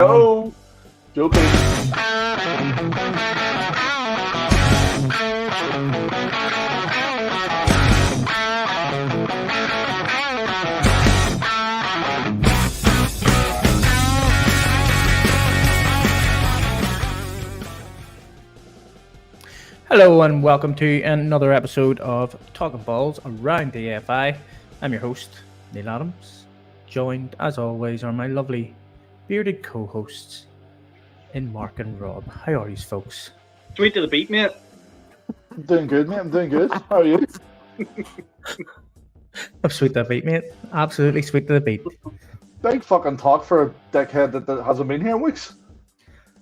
No, joking. Hello and welcome to another episode of Talkin Balls around the AFI. I'm your host, Neil Adams, joined as always are my lovely bearded co-hosts in Mark and Rob. How are you folks? Sweet to the beat, mate. I'm doing good, mate. I'm doing good. How are you? I'm sweet to the beat, mate. Absolutely sweet to the beat. Big fucking talk for a dickhead that hasn't been here in weeks.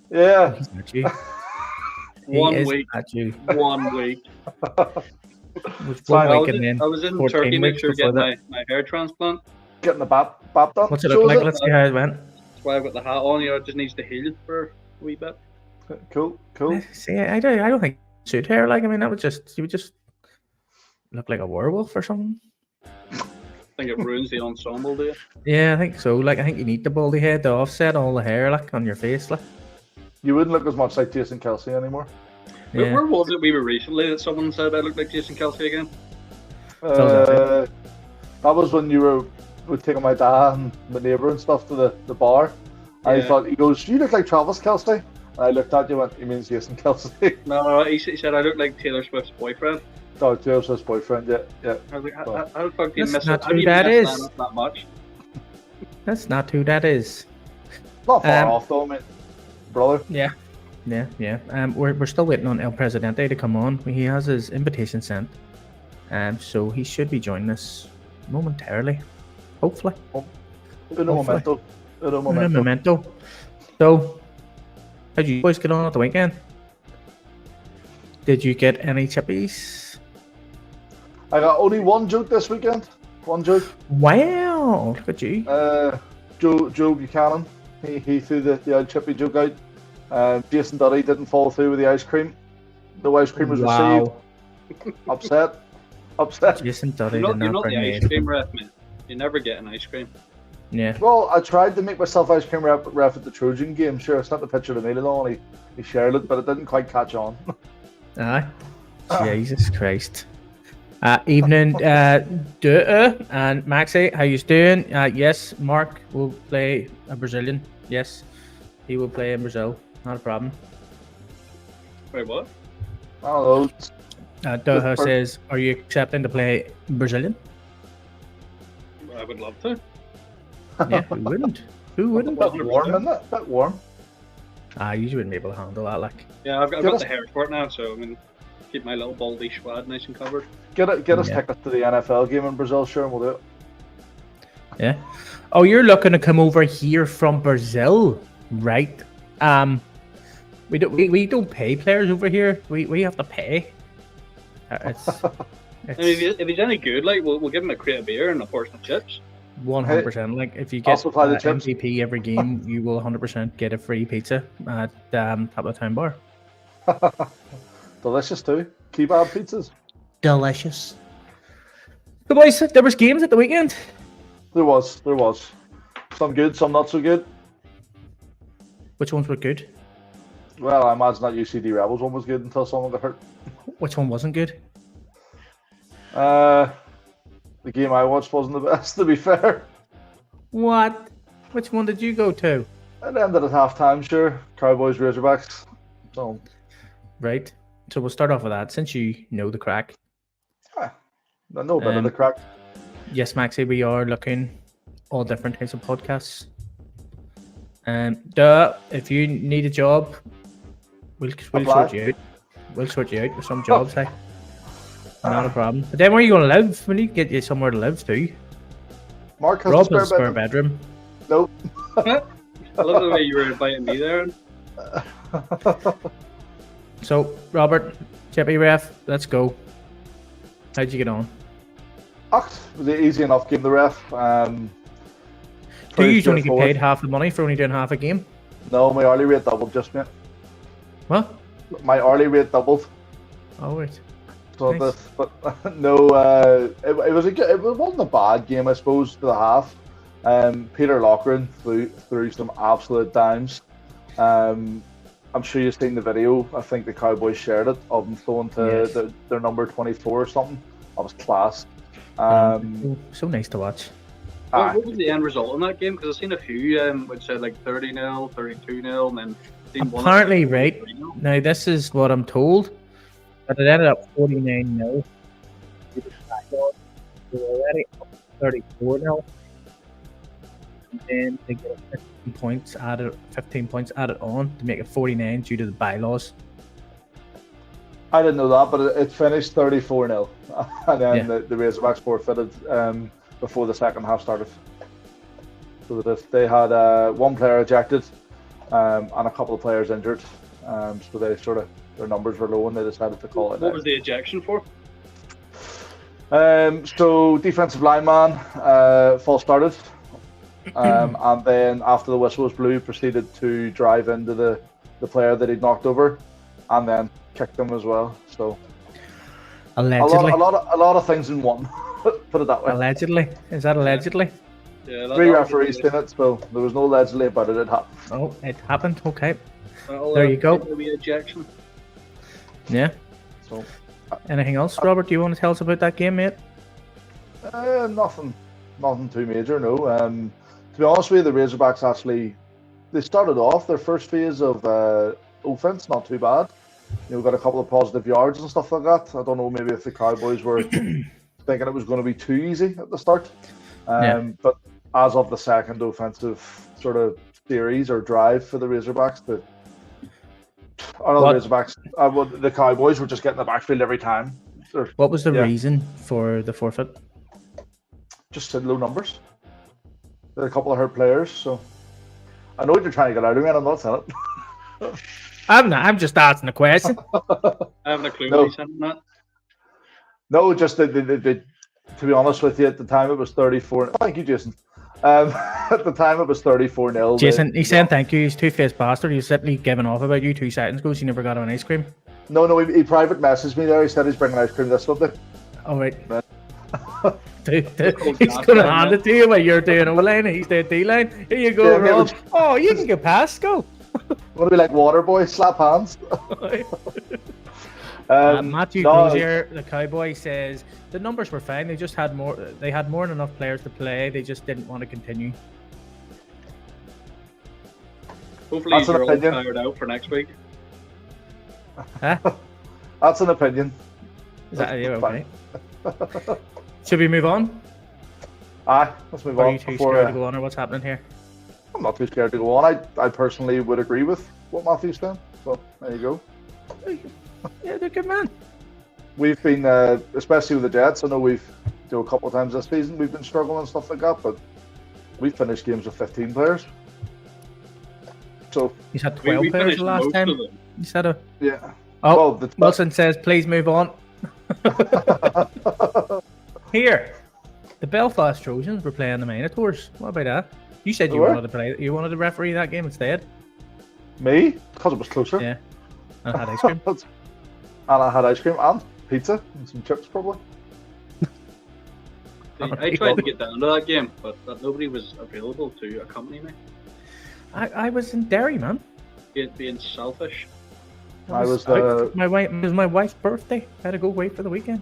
Yeah. He's not you. One week. At you. 1 week. With So 1 week and then I was in 14 Turkey next year weeks before getting that. my hair transplant. Getting the bap done. What's it look like? Let's see how it went. That's why I've got the hat on. You know, it just needs to heal for a wee bit. Cool. See, I don't think suit hair. Like, I mean, you would just look like a werewolf or something. I think it ruins the ensemble, do you? Yeah, I think so. Like, I think you need the baldy head to offset all the hair, like, on your face, like. You wouldn't look as much like Jason Kelsey anymore. Yeah. Where was it we were recently that someone said I looked like Jason Kelsey again? That was when you were taking my dad and my neighbour and stuff to the bar. And Yeah. he goes, you look like Travis Kelsey. And I looked at you and went, he means Jason Kelsey. No, he said I looked like Taylor Swift's boyfriend. Oh, Taylor Swift's boyfriend, yeah. I was like, how the fuck do you That's miss not it? How do who you that miss is. that much? That's not who that is. Not far off though, mate. Brother. Yeah. We're still waiting on El Presidente to come on. He has his invitation sent, so he should be joining us momentarily, hopefully. Uno Hopefully. momento. So, how'd you boys get on at the weekend? Did you get any chippies? I got only one joke this weekend. One joke. Wow, look at you. Joe Buchanan. He threw the old chippy joke out. Jason Duddy didn't follow through with the ice cream. No ice cream was received. Upset. Jason Duddy You're did not not the bring ice me. cream ref, man. You never get an ice cream. Yeah. Well, I tried to make myself ice cream ref at the Trojan game. Sure, I sent the picture to Milo and he shared it, but it didn't quite catch on. Aye. Jesus Christ. Evening, Duh and Maxie, how you doing? Yes, Mark will play a Brazilian. Yes, he will play in Brazil. Not a problem. Wait, what? I don't know. Doha says, are you accepting to play Brazilian? I would love to. Yeah, who wouldn't? Who wouldn't? Bit warm, isn't it? Bit warm. You wouldn't be able to handle that, like. Yeah, I've Get got us- the hair for it now, so I'm going to keep my little baldy schwad nice and covered. Get us Yeah. tickets to the NFL game in Brazil, sure, and we'll do it. Yeah. Oh, you're looking to come over here from Brazil, right? We don't pay players over here. We have to pay. It's I mean, if he's any good, like, we'll give him a crate of beer and a portion of chips. 100%. Like, if you I'll get supply the chips. MVP every game, you will 100% get a free pizza at Top of the Town Bar. Delicious too. Kebab pizzas. Delicious. So, boys, there was games at the weekend. There was. Some good, some not so good. Which ones were good? Well, I imagine that UCD Rebels one was good until someone got hurt. Which one wasn't good? The game I watched wasn't the best, to be fair. What? Which one did you go to? It ended at half-time, sure. Cowboys, Razorbacks. So, Right. So we'll start off with that, since you know the crack. I know a bit of the crack. Yes, Maxie, we are looking all different types of podcasts. If you need a job, we'll sort you out. We'll sort you out with some jobs, hey. Not a problem. But then where are you going to live? We need to get you somewhere to live too. Mark has Rob a has a spare spare bedroom. bedroom. Nope. I love the way you were inviting me there. So, Robert, Chippy Ref, let's go. How'd you get on? It was an easy enough game, the ref. Do Pretty you only get straightforward. paid half the money for only doing half a game? No, my hourly rate doubled just, mate. What? My hourly rate doubled. Oh, wait. So Nice. but no, it wasn't a bad game, I suppose, for the half. Peter Lochran threw some absolute dimes. I'm sure you've seen the video. I think the Cowboys shared it of them throwing to their number 24 or something. That was class. So nice to watch. What was the end result in that game? Because I've seen a few which said like 30-0, 32-0, and then apparently, right now, this is what I'm told, but it ended up 49-0. They were already up 34-0, and then they get 15 points added on to make it 49 due to the bylaws. I didn't know that, but it finished 34-0, and then the Razorbacks forfeited before the second half started. So that they had one player ejected and a couple of players injured, so they their numbers were low and they decided to call it. What was the ejection for? So defensive lineman false started, and then after the whistle was blew, proceeded to drive into the player that he'd knocked over, and then kicked him as well. So allegedly, a lot of things in one. Put it that way. Allegedly, is that allegedly? Yeah, 3 referees in it, so there was no allegedly about it. It happened. Oh, it happened. Okay, there you go. Ejection. Yeah. So, anything else, Robert? Do you want to tell us about that game, mate? Nothing too major. No. To be honest with you, the Razorbacks actually they started off their first phase of offense not too bad. Got a couple of positive yards and stuff like that. I don't know, maybe if the Cowboys were thinking it was going to be too easy at the start. But as of the second offensive sort of series or drive for the Razorbacks, the Cowboys were just getting the backfield every time. What was the reason for the forfeit? Just low numbers. There are a couple of hurt players, so I know what you're trying to get out of me, and I'm not saying it. I'm just asking a question. I haven't a clue what he's saying on that. No, just to be honest with you, at the time it was 34. Thank you, Jason. At the time it was 34-0. Jason, he's saying thank you. He's two-faced bastard. He's simply giving off about you 2 seconds ago. So you never got an ice cream. No, he private messaged me there. He said he's bringing ice cream this Sunday. Oh right. He's gonna hand it to you while you're doing O-line and he's doing D-line. Here you go, Rob. Oh, you can get past. Go. Want to be like Waterboy? Slap hands. Matthew Crozier, the Cowboy, says the numbers were fine. They just had more. They had more than enough players to play. They just didn't want to continue. Hopefully, you're all tired out for next week. Huh? That's an opinion. Is that okay? Should we move on? Aye, let's move on. Are you too scared to go on, or what's happening here? I'm not too scared to go on. I personally would agree with what Matthew's saying. So there you go. Yeah, they're good, man. We've been, especially with the Jets, I know we've a couple of times this season we've been struggling and stuff like that, but we've finished games with 15 players. So you had 12 players the last time. You said a Oh, well, Wilson says, please move on. Here, the Belfast Trojans were playing the Minotaurs. What about that? You said you wanted to referee that game instead. Me? Because it was closer. Yeah. And I had ice cream. And I had ice cream and pizza and some chips probably. I tried to get down to that game, but nobody was available to accompany me. I was in Derry, man. Being selfish. It was my wife's birthday. I had to go away for the weekend.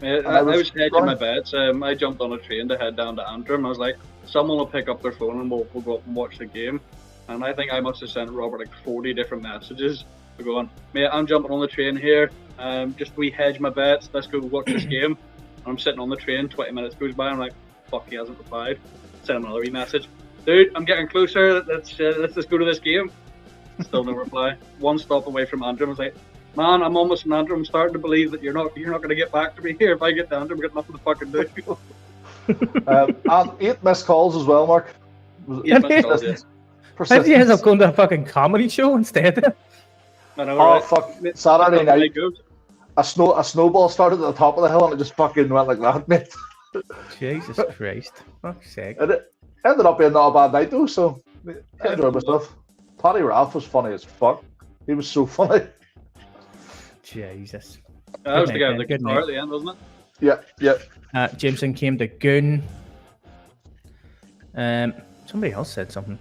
I was hedging my bets. I jumped on a train to head down to Antrim. I was like, someone will pick up their phone and we'll go up and watch the game. And I think I must have sent Robert like 40 different messages. We're going, mate, I'm jumping on the train here. Just hedge my bets. Let's go watch this game. And I'm sitting on the train. 20 minutes goes by. I'm like, fuck, he hasn't replied. Send him another message. Dude, I'm getting closer. Let's just go to this game. Still no reply. One stop away from Antrim. I was like, man, I'm almost in Antrim. I'm starting to believe that you're not going to get back to me here. If I get to Antrim, I've got nothing to fucking do. And 8 missed calls as well, Mark. 8 missed calls, yes. How did you end up going to a fucking comedy show instead? I know, right? Fuck. Saturday night, a snowball started at the top of the hill and it just fucking went like that, mate. Jesus Christ. Fuck's sake. It ended up being not a bad night though, so I enjoyed myself. Paddy Ralph was funny as fuck. He was so funny. Jesus. That was the guy with the guitar at the end, wasn't it? Yeah. Jameson came to Goon. Somebody else said something.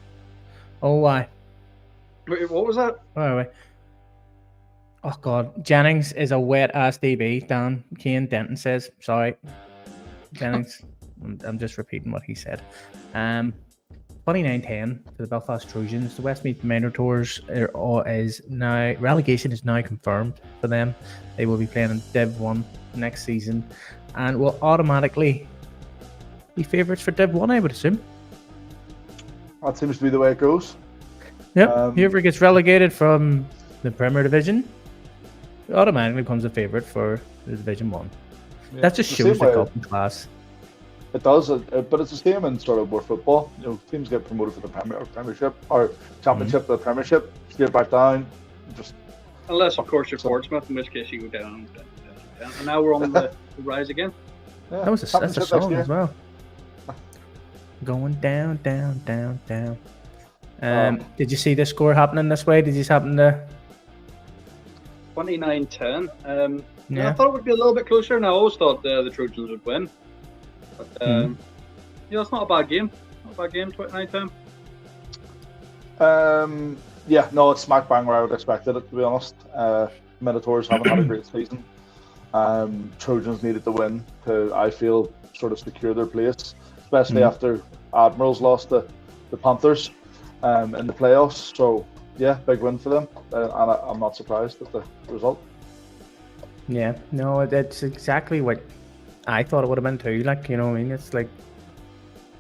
Oh, why? Wait, what was that? Wait. Oh God, Jennings is a wet ass DB. Dan Kane Denton says. Sorry, Jennings. I'm just repeating what he said. 29-10 for the Belfast Trojans. The Westmeath Minotaurs relegation is now confirmed for them. They will be playing in Div 1 next season, and will automatically be favourites for Div 1, I would assume. That seems to be the way it goes. Yep. Whoever gets relegated from the Premier Division automatically becomes a favourite for the Division 1. Yeah, that just shows the cup in class. It does, but it's the same in sort of more football. You know, teams get promoted for the Premiership or Championship to the Premiership, straight back down. Unless, of course, you're Portsmouth, in which case you go down. And now we're on the rise again. Yeah, that's a song as well. Going down, down, down, down. Did you see the score happening this way? Did you happen to? 29-10. I thought it would be a little bit closer, and I always thought the Trojans would win. But it's not a bad game. 29-10. It's smack bang where I would expect it, to be honest. Minotaurs haven't had a great season. Trojans needed to win to, I feel, sort of secure their place, especially after Admirals lost the Panthers in the playoffs. So, yeah, big win for them. And I'm not surprised at the result. Yeah, no, that's exactly what I thought it would have been too. Like, you know what I mean? It's like,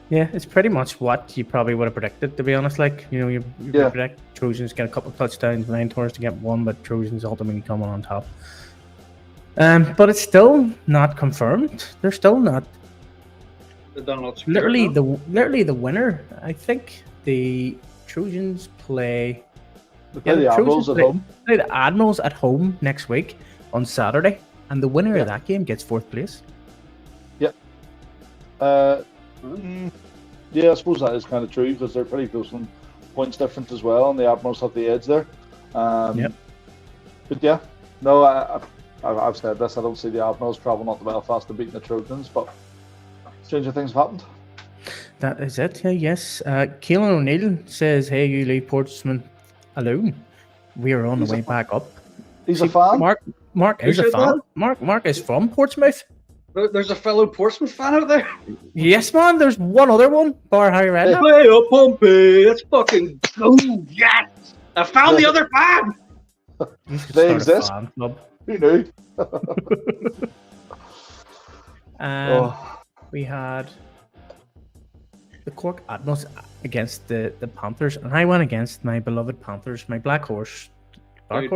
yeah, it's pretty much what you probably would have predicted, to be honest. Like, you know, you predict Trojans get a couple of touchdowns, Minotaurs to get one, but Trojans ultimately coming on top. But it's still not confirmed. They're still not. They're not secure, literally the winner. I think the Trojans play. They play the Admirals at home. Play the Admirals at home next week on Saturday, and the winner of that game gets 4th place. Yeah. I suppose that is kind of true because they're pretty close on points difference as well, and the Admirals have the edge there. But yeah, no, I've said this. I don't see the Admirals travelling up to Belfast and beating the Trojans, but stranger things have happened. That is it. Yes. Keelan O'Neill says, "Hey, you leave Portsmouth alone. We are on the way back up." He's a fan. Mark is a fan. Mark is from Portsmouth. There's a fellow Portsmouth fan out there. Yes, man. There's one other one. Bar Harry Redknapp. Play up, Pompey. Let's fucking go. Yes. I found the other fan. They exist. Who knew? We had the Cork Admirals against the Panthers, and I went against my beloved Panthers, my dark horse, the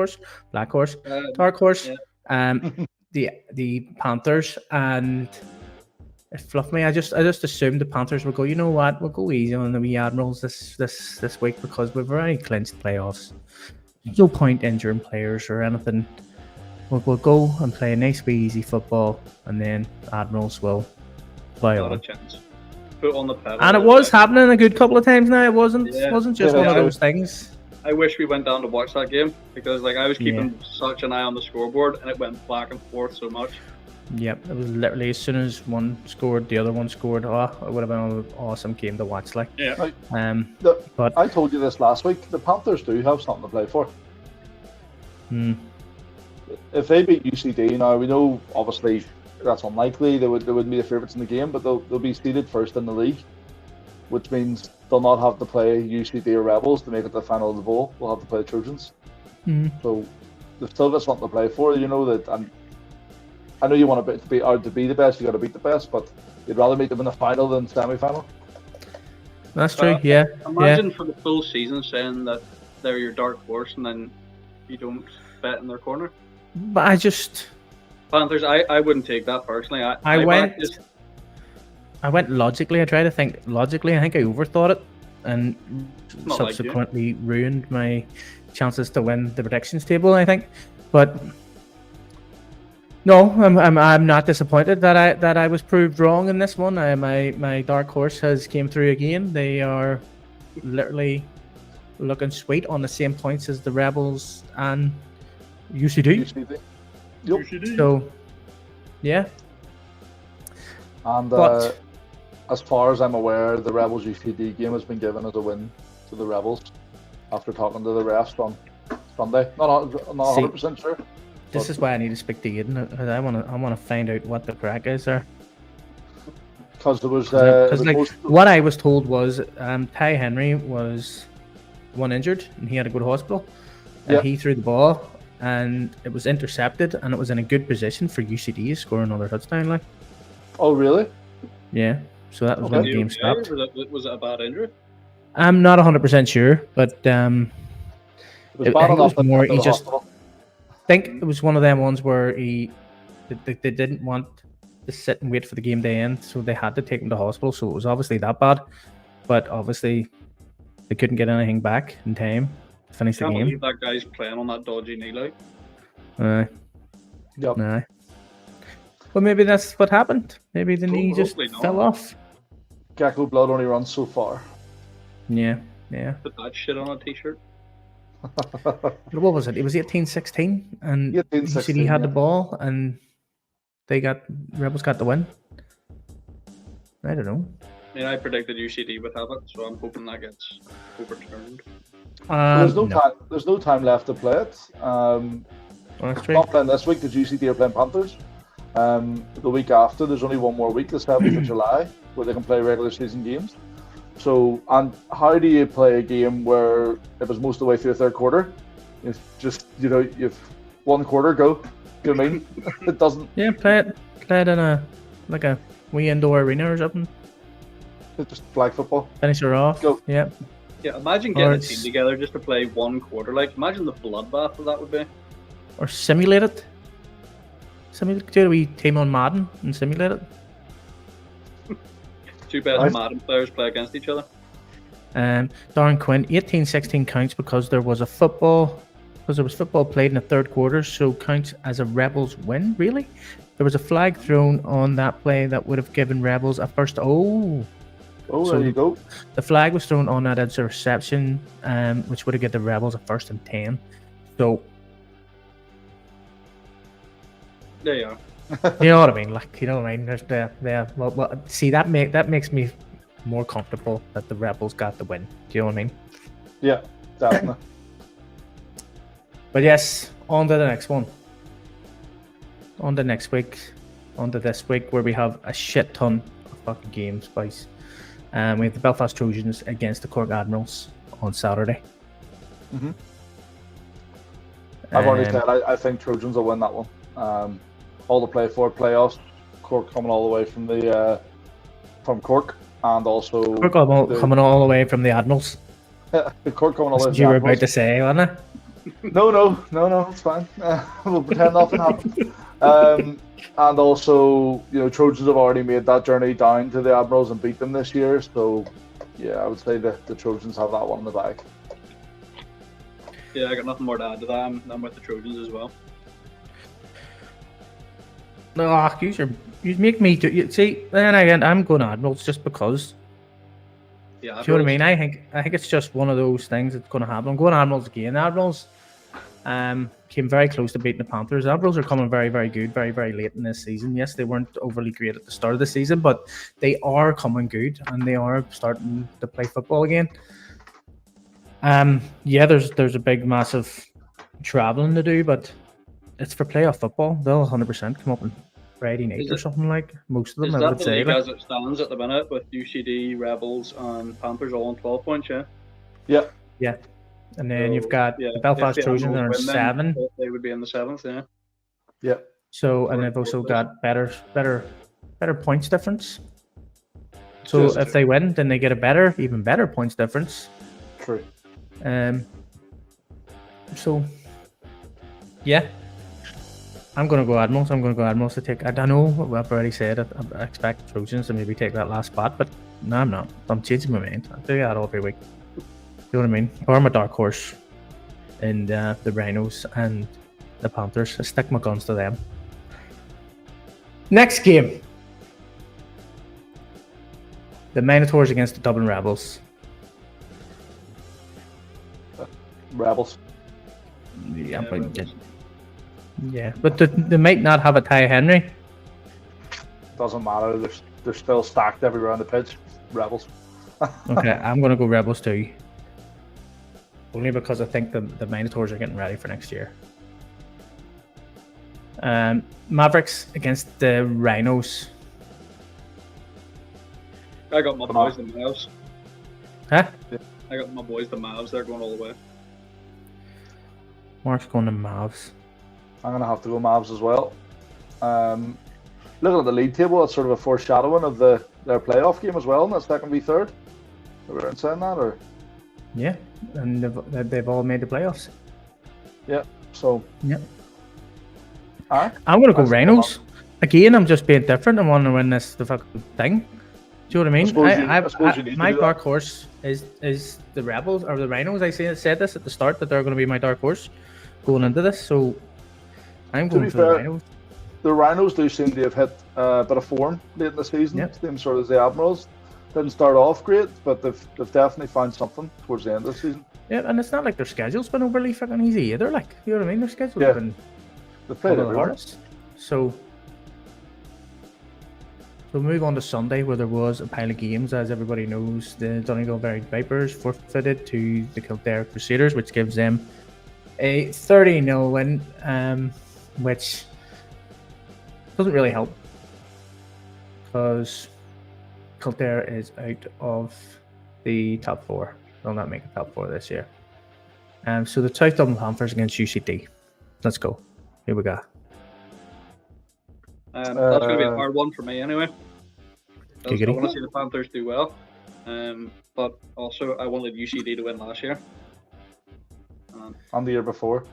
Panthers, and it fluffed me. I just assumed the Panthers would go, you know what, we'll go easy on the wee Admirals this week because we've already clinched playoffs. No point injuring players or anything. We'll go and play a nice wee easy football, and then Admirals will play on. Not a chance. Put on the pedal. And it was happening a good couple of times now. It wasn't just one of those things. I wish we went down to watch that game because I was keeping such an eye on the scoreboard and it went back and forth so much. Yep, it was literally as soon as one scored, the other one scored. Oh, it would have been an awesome game to watch. But I told you this last week. The Panthers do have something to play for. If they beat UCD, now we know obviously that's unlikely. They wouldn't be the favourites in the game, but they'll be seeded first in the league, which means they'll not have to play UCD or Rebels to make it to the final of the bowl. They'll have to play Trojans. So they've still got something to play for. You know that, and I know you want to be the best. You got to beat the best, but you'd rather meet them in the final than semi-final. That's true. Imagine for the full season saying that they're your dark horse and then you don't bet in their corner. But Panthers, I wouldn't take that personally. I went logically. I tried to think logically. I think I overthought it and subsequently ruined my chances to win the predictions table, I think. But no, I'm not disappointed that I was proved wrong in this one. My dark horse has came through again. They are literally looking sweet on the same points as the Rebels and UCD. Yep. So, yeah. And as far as I'm aware, the Rebels UCD game has been given as a win to the Rebels after talking to the refs on Sunday. Not 100% sure. This is why I need to speak to Aidan. I want to find out what the crack is there. Because there was what I was told was Ty Henry was one injured and he had to go to hospital. And he threw the ball and it was intercepted and it was in a good position for UCD to score another touchdown. Like, oh really? Yeah. So that was when the game stopped. Was it a bad injury? I'm not 100% sure, but it was more. He just. I think it was one of them ones where they didn't want to sit and wait for the game to end, so they had to take him to hospital. So it was obviously that bad, but obviously they couldn't get anything back in time to finish the game. Can't believe that guy's playing on that dodgy knee like. Yep. Nah. Well, maybe that's what happened. Maybe the knee just fell off. Gecko blood only runs so far. Yeah. Put that shit on a t-shirt. What was it? It was 18-16, and UCD had the ball, and Rebels got the win. I don't know. I predicted UCD would have it, so I'm hoping that gets overturned. There's no time left to play it. That's true. Not playing this week because UCD are playing Panthers. The week after, there's only one more week, the 7th of July, where they can play regular season games. So, and how do you play a game where it was most of the way through the third quarter? It's just, you've one quarter, go. You know what I mean? It doesn't. Yeah, play it in a wee indoor arena or something. It's just flag football. Finish her off. Go. Yeah. Yeah, imagine getting a team together just to play one quarter. Like, imagine the bloodbath that would be. Or simulate it. Do a wee team on Madden and simulate it. Two best Madden players play against each other. Darren Quinn, 18-16 counts because there was football played in the third quarter, so counts as a Rebels win. Really? There was a flag thrown on that play that would have given Rebels a first. So there you go. The flag was thrown on that interception, which would have given the Rebels a 1st and 10. So there you are. You know what I mean? Like, you know what I mean? There's well, see, that makes me more comfortable that the Rebels got the win. Do you know what I mean? Yeah, definitely. But yes, on to the next one. On to next week. On to this week where we have a shit ton of fucking games, boys. We have the Belfast Trojans against the Cork Admirals on Saturday. Mm-hmm. I've already said I think Trojans will win that one. All the playoffs, Cork coming all the way from Cork, and also Cork coming all the way from the Admirals. The Cork coming all the way from the Admirals. You were about to say, wasn't it? No, it's fine. We'll pretend nothing happened. And also, Trojans have already made that journey down to the Admirals and beat them this year. So, yeah, I would say that the Trojans have that one in the bag. Yeah, I got nothing more to add to that. I'm with the Trojans as well. No, you make me do. See, then again, I'm going Admirals just because. Yeah, do you know what I mean? I think it's just one of those things that's going to happen. I'm going Admirals again. Admirals came very close to beating the Panthers. Admirals are coming very, very good, very, very late in this season. Yes, they weren't overly great at the start of the season, but they are coming good and they are starting to play football again. Yeah, there's a big, massive travelling to do, but it's for playoff football. They'll 100% come up on Friday night or something like most of them. I would say. Is that the league as it stands at the minute with UCD, Rebels, and Panthers all on 12 points? Yeah. Yeah. And then you've got the Belfast Trojans are on 7. They would be in the 7th. Yeah. Yeah. So and they've also got better points difference. So if they win, then they get even better points difference. True. So yeah. I'm going to go Admirals to take. I don't know. I've already said it. I expect Trojans to maybe take that last spot, but no, I'm not. I'm changing my mind. I do that all every week. You know what I mean? Or I'm a dark horse in the Rhinos and the Panthers. I stick my guns to them. Next game. The Minotaurs against the Dublin Rebels. Rebels. Yeah, but they might not have a Ty Henry. Doesn't matter. they're still stacked everywhere on the pitch. Rebels. Okay, I'm going to go Rebels too. Only because I think the Minotaurs are getting ready for next year. Mavericks against the Rhinos. I got my boys, the Mavs. Huh? I got my boys, the Mavs. They're going all the way. Mark's going to Mavs. I'm going to have to go Mavs as well. Looking at the league table, it's sort of a foreshadowing of their playoff game as well, and that's that can be third. Are we saying that, or? Yeah, and they've all made the playoffs. Yeah, so. Yeah. I'm going to go Rhinos. Again, I'm just being different. I want to win the fucking thing. Do you know what I mean? My dark horse is the Rebels or the Rhinos. I said this at the start that they're going to be my dark horse going into this. So I'm going for the Rhinos. The Rhinos do seem to have hit a bit of form late in the season. Yep. Same sort of as the Admirals. Didn't start off great, but they've definitely found something towards the end of the season. Yeah, and it's not like their schedule's been overly fucking easy either. Like, you know what I mean? Their schedule's been they played the hardest. So we'll move on to Sunday, where there was a pile of games. As everybody knows, the Donegal Buried Vipers forfeited to the Kildare Crusaders, which gives them a 30-0 win, which doesn't really help because Kildare is out of the top four. They'll not make the top four this year. So the South Dublin Panthers against UCD. Let's go. Here we go. That's going to be a hard one for me anyway. I want to see the Panthers do well. But also, I wanted UCD to win last year. And the year before.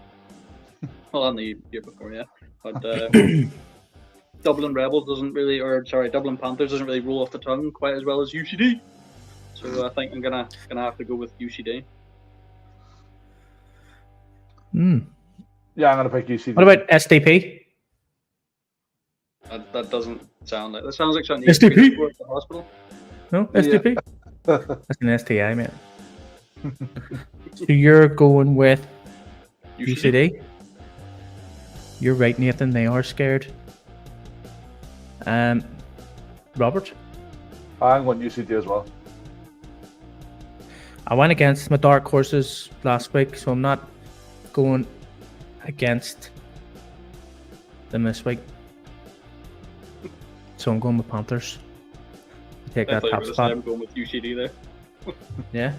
Well, and the year before, yeah. But Dublin Panthers doesn't really roll off the tongue quite as well as UCD. So I think I'm gonna have to go with UCD. Yeah, I'm gonna pick UCD. What about SDP? That doesn't sound like. That sounds like something SDP you at the hospital. No, SDP. Yeah. That's an STI, man. So you're going with UCD? You're right, Nathan. They are scared. Robert? I'm going UCD as well. I went against my dark horses last week, so I'm not going against them this week. So I'm going with Panthers. Take that top spot. I'm going with UCD there. Yeah.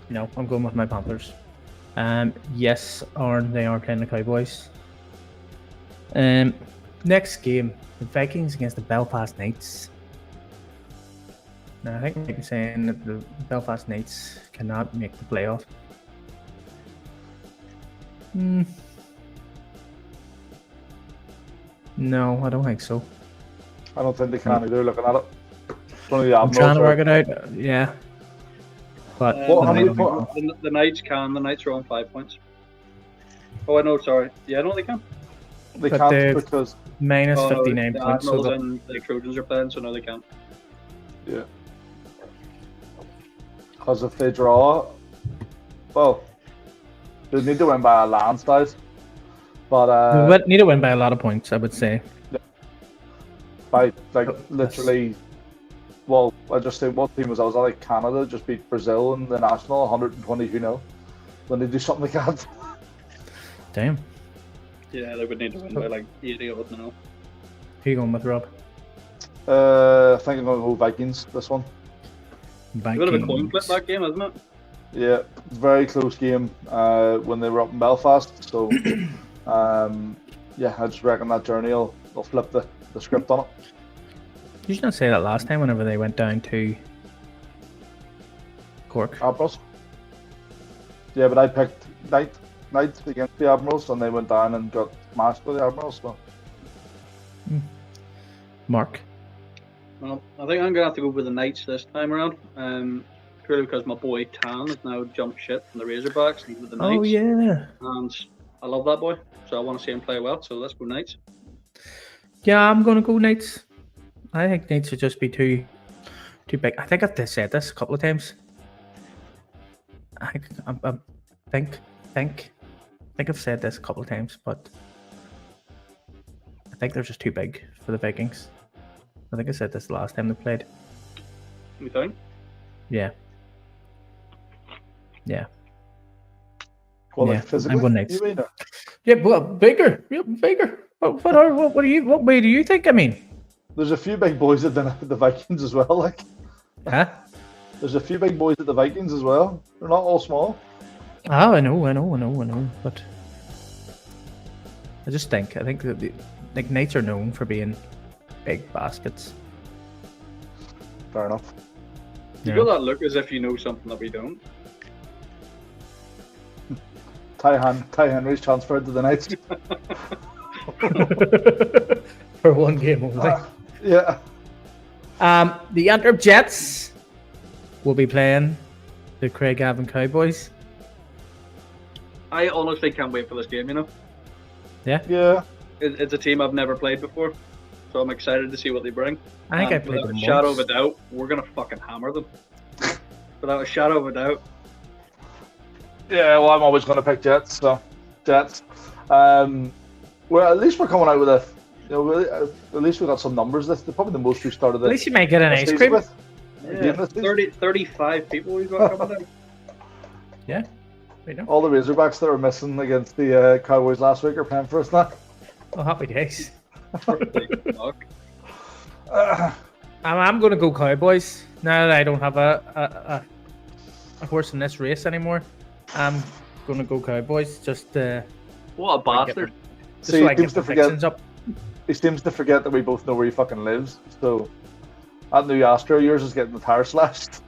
No, I'm going with my Panthers. Yes, they are playing the Cowboys. Next game, the Vikings against the Belfast Knights. Now, I think I'm saying that the Belfast Knights cannot make the playoff. No, I don't think so. I don't think they can either, looking at it. I'm trying to work it out, yeah. But the Knights can. The Knights are on 5 points. Oh, I know, sorry. Yeah, no, they can. They can't because... Minus 59 the points. Admirals and the Trojans are playing, so no, they can't. Yeah. Because if they draw... Well, they need to win by a landslide. But... they need to win by a lot of points, I would say. Yeah. By, literally... Well, I just think what team was that? Was that like Canada just beat Brazil in the national 122-0 when they do something like that? Damn. Yeah, they would need to win by like 80-odd now. Who are you going with, Rob? I think I'm going to go Vikings this one. Vikings. A bit of a coin flip that game, isn't it? Yeah, very close game when they were up in Belfast. So, yeah, I just reckon that journey will flip the script on it. Did you not say that last time whenever they went down to Cork? Admirals. Yeah, but I picked Knights against the Admirals and they went down and got smashed by the Admirals. So. Mark? Well, I think I'm going to have to go with the Knights this time around. Purely because my boy Tan has now jumped shit from the Razorbacks and he's with the Knights. Oh, yeah. And I love that boy, so I want to see him play well, so let's go Knights. Yeah, I'm going to go Knights. I think Knights would just be too big. I think I've said this a couple of times. I think I've said this a couple of times, but I think they're just too big for the Vikings. I think I said this the last time they played. You think? Yeah. Well, Yeah, like physically, I'm going next. you mean, or- Yeah, well, bigger. Yeah, bigger. What way do you think? I mean, There's a few big boys at the Vikings as well. Like, huh? there's a few big boys at the Vikings as well. They're not all small. Oh, I know. But I think that like Knights are known for being big baskets. Fair enough. You got that look as if you know something that we don't. Ty Henry's transferred to the Knights. For one game only. Yeah. The Antwerp Jets will be playing the Craigavon Cowboys. I honestly can't wait for this game, you know? Yeah. It's a team I've never played before, so I'm excited to see what they bring. I think I And played without them a shadow once. of a doubt, we're going to fucking hammer them. Without a shadow of a doubt. Yeah, well, I'm always going to pick Jets, so Jets. Well, at least we're coming out with at least we got some numbers. This is probably the most we started. At least you might get an ice season cream. with. Yeah, 35 people we've got coming in. Yeah. We know. All the Razorbacks that were missing against the Cowboys last week are playing for us now. Oh, happy days. Fuck. I'm going to go Cowboys now that I don't have a horse in this race anymore. I'm going to go Cowboys. Just What a bastard. just so I get the fixings up. He seems to forget that we both know where he fucking lives. So that new Astro of yours is getting the tire slashed.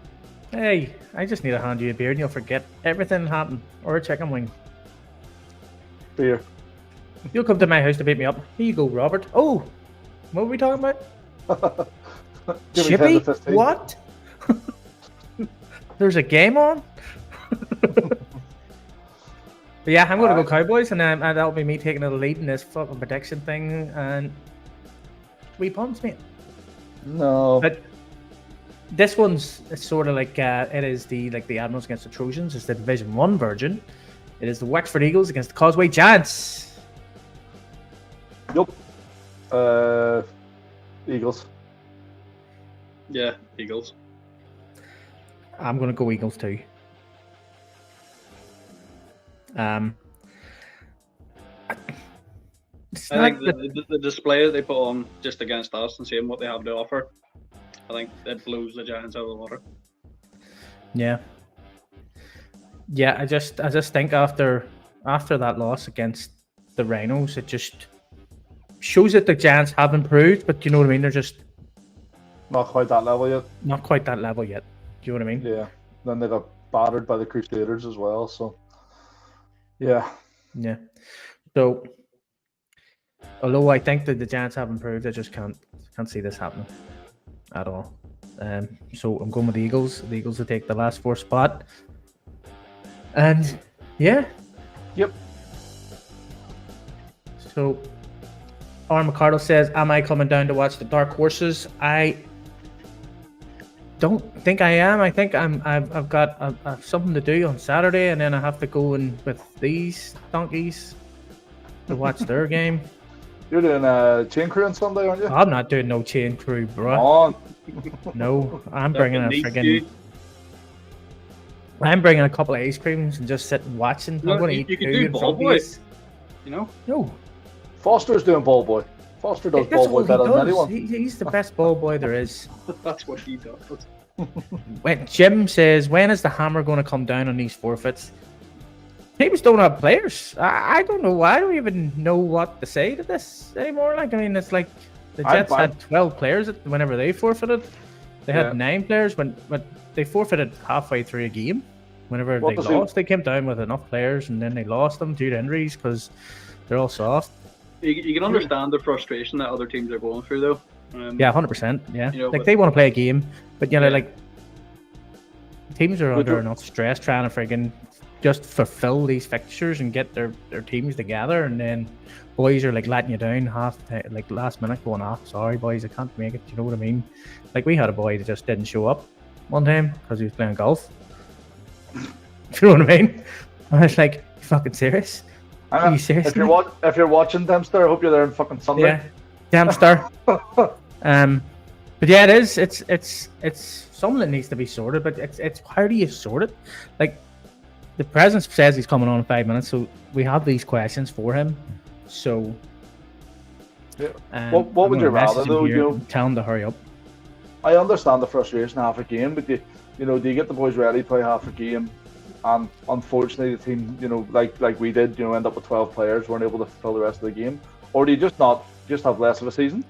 Hey, I just need to hand you a beer and you'll forget everything happened. Or a chicken wing. Beer. You'll come to my house to beat me up. Here you go, Robert. Oh, what were we talking about? Give me 10 Chippy? to 15. What? There's a game on? But yeah, I'm going to go Cowboys, and that'll be me taking the lead in this fucking prediction thing. And 3 points, mate. No. But this one's sort of like it is the Admirals against the Trojans. It's the Division 1 version. It is the Wexford Eagles against the Causeway Giants. Yup. Eagles. Yeah, Eagles. I'm going to go Eagles too. I think the display that they put on just against us and seeing what they have to offer, I think it blows the Giants out of the water. Yeah. I just think after that loss against the Rhinos, it just shows that the Giants have improved, but you know what I mean? They're just Not quite that level yet. not quite that level yet. Do you know what I mean? Yeah. Then they got battered by the Crusaders as well. So, yeah. Yeah. So, although I think that the Giants have improved, I just can't see this happening at all. So I'm going with the Eagles. The Eagles will take the last 4 spot. And yeah. Yep. So, R. McCardle says, "Am I coming down to watch the Dark Horses?" I don't think I am. I think I've got something to do on Saturday, and then I have to go in with these donkeys to watch their game. You're doing a chain crew on Sunday, aren't you? I'm not doing no chain crew, bro. On. No, I'm bringing a couple of ice creams and just sitting watching. No, I'm going to you eat could food do in ball front of boy. you. You know? No, Foster's doing ball boy. Foster does that's ball boy all he better than does. anyone. He's the best ball boy there is. That's what he does. When Jim says, "When is the hammer going to come down on these forfeits?" Teams don't have players. I don't know why. I don't even know what to say to this anymore. Like, I mean, it's like the Jets had 12 players whenever they forfeited. They had 9 players when they forfeited halfway through a game. Whenever they lost, they came down with enough players, and then they lost them due to injuries because they're all soft. You can understand the frustration that other teams are going through, though. Yeah, 100%. Yeah, you know, like they want to play a game, but you know, like teams are under enough stress trying to friggin' just fulfill these fixtures and get their teams together, and then boys are like letting you down like last minute, going, sorry boys, I can't make it. You know what I mean? Like we had a boy that just didn't show up one time because he was playing golf. You know what I mean? I was like, you fucking serious? Are you serious? If you're watching Dempster, I hope you're there on fucking Sunday. Yeah, Dempster. But yeah, it is. It's something that needs to be sorted. But it's how do you sort it? Like the president says he's coming on in 5 minutes, so we have these questions for him. So, what would you rather though? You know, tell him to hurry up. I understand the frustration half a game, but do you get the boys ready to play half a game? And unfortunately, the team, like we did, end up with 12 players, weren't able to fulfill the rest of the game. Or do you just have less of a season?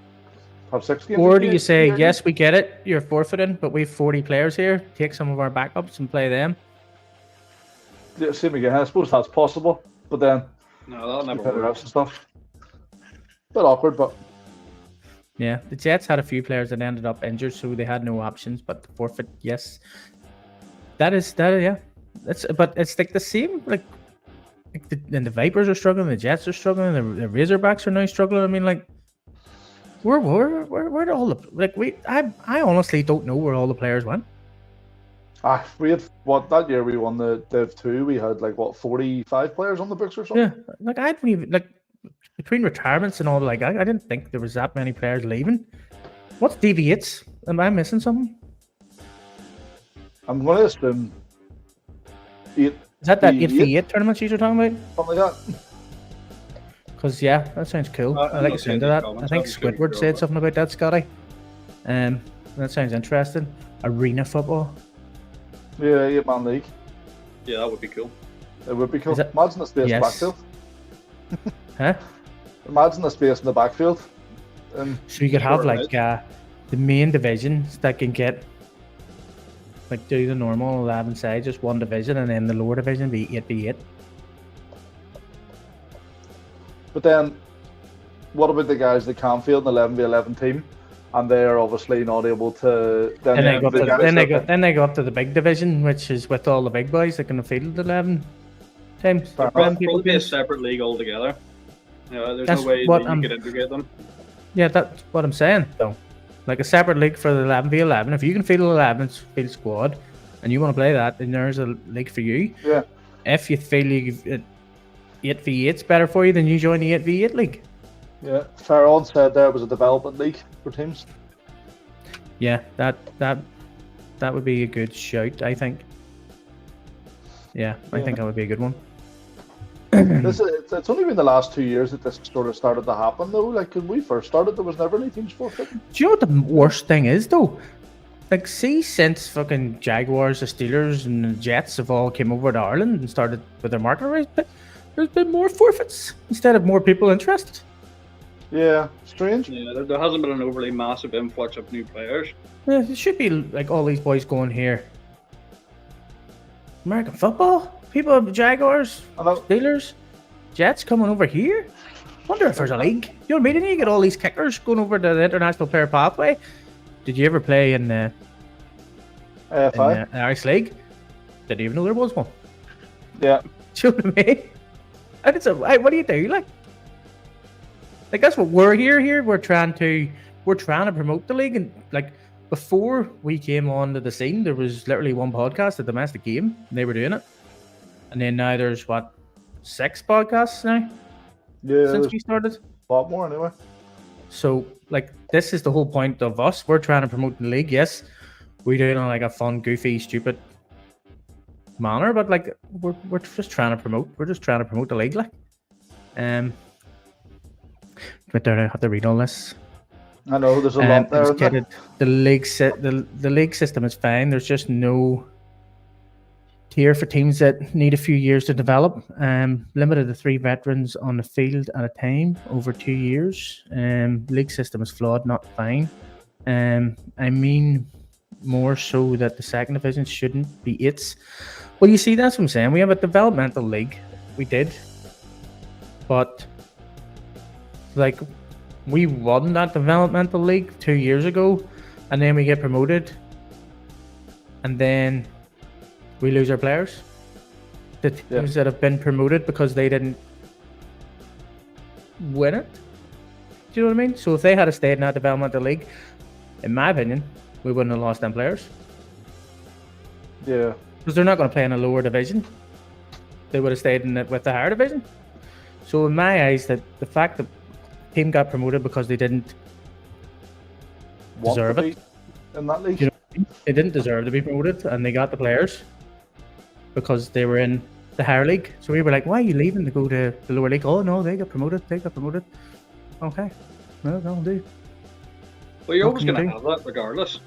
Have 6 games? Or do you say, yes, we get it, you're forfeiting, but we've 40 players here, take some of our backups and play them? Same again, I suppose that's possible, but then no, that'll never work. And stuff. Bit awkward, but yeah, the Jets had a few players that ended up injured, so they had no options but forfeit. Yes, yeah. But it's like the same. Like the Vipers are struggling, the Jets are struggling, the Razorbacks are now struggling. I mean, like, where all the I honestly don't know where all the players went. We had that year we won the Div 2. We had 45 players on the books or something. Yeah, like I didn't even between retirements and all. I didn't think there was that many players leaving. What's DV8s? Am I missing something? I'm going to assume 8. Is that 8v8 tournament you're talking about? Something like that. Because yeah, that sounds cool. I like the sound of that. I think Squidward said something about that, Scotty. That sounds interesting. Arena football. Yeah, 8-man league. Yeah, that would be cool. It would be cool. Imagine the space in the backfield. Huh? Imagine the space in the backfield. So you could have the main divisions that can get do the normal 11 side, just one division, and then the lower division be 8v8. But then, what about the guys that can't field an 11v11 team, and they are obviously not able to? Then they go up to the big division, which is with all the big boys that can field 11 teams. Probably be a separate league altogether. There's no way that you could integrate them. Yeah, that's what I'm saying, though. Like a separate league for the 11v11. If you can field 11 field squad, and you want to play that, then there's a league for you. Yeah. If you feel 8v8's better for you, then you join the 8v8 league. Yeah, Farron said there was a development league for teams. Yeah, that would be a good shout, I think. Yeah, I think that would be a good one. It's only been the last 2 years that this sort of started to happen, though. Like, when we first started, there was never any teams forfeiting. Do you know what the worst thing is, though? Like, see, since fucking Jaguars, the Steelers, and the Jets have all came over to Ireland and started with their market race, but there's been more forfeits instead of more people interested. Yeah, strange. Yeah, there hasn't been an overly massive influx of new players. Yeah, it should be like all these boys going here. American football? People of the Jaguars, Steelers, Jets coming over here? Wonder if there's a league. You know what I mean? You get all these kickers going over to the International Player Pathway. Did you ever play in the AFI? In the Irish League? Didn't even know there was one. Yeah. Do you know what I mean? And what do you do? Like that's what we're here. We're trying to promote the league, and before we came onto the scene, there was literally one podcast, a domestic game, and they were doing it. And then now there's 6 podcasts now? Yeah. Since we started? A lot more anyway. So this is the whole point of us. We're trying to promote the league, yes. We do it in a fun, goofy, stupid manner, but we're just trying to promote. We're just trying to promote the league, But I have to read all this. I know there's a lot there. The league system is fine. There's just no tier for teams that need a few years to develop. Limited to 3 veterans on the field at a time over 2 years. League system is flawed, not fine. I mean more so that the second division shouldn't be 8s. Well, you see, that's what I'm saying. We have a developmental league. We did, but we won that developmental league 2 years ago, and then we get promoted, and then we lose our players. The teams that have been promoted because they didn't win it. Do you know what I mean? So if they had stayed in that developmental league, in my opinion, we wouldn't have lost them players. Yeah. Because they're not going to play in a lower division. They would have stayed in it with the higher division. So in my eyes, that the fact that team got promoted because they didn't deserve it. in that league. You know, they didn't deserve to be promoted, and they got the players because they were in the higher league. So we were like, why are you leaving to go to the lower league? Oh no, they got promoted. Okay, no, that'll do. Well, you're always going to have that regardless.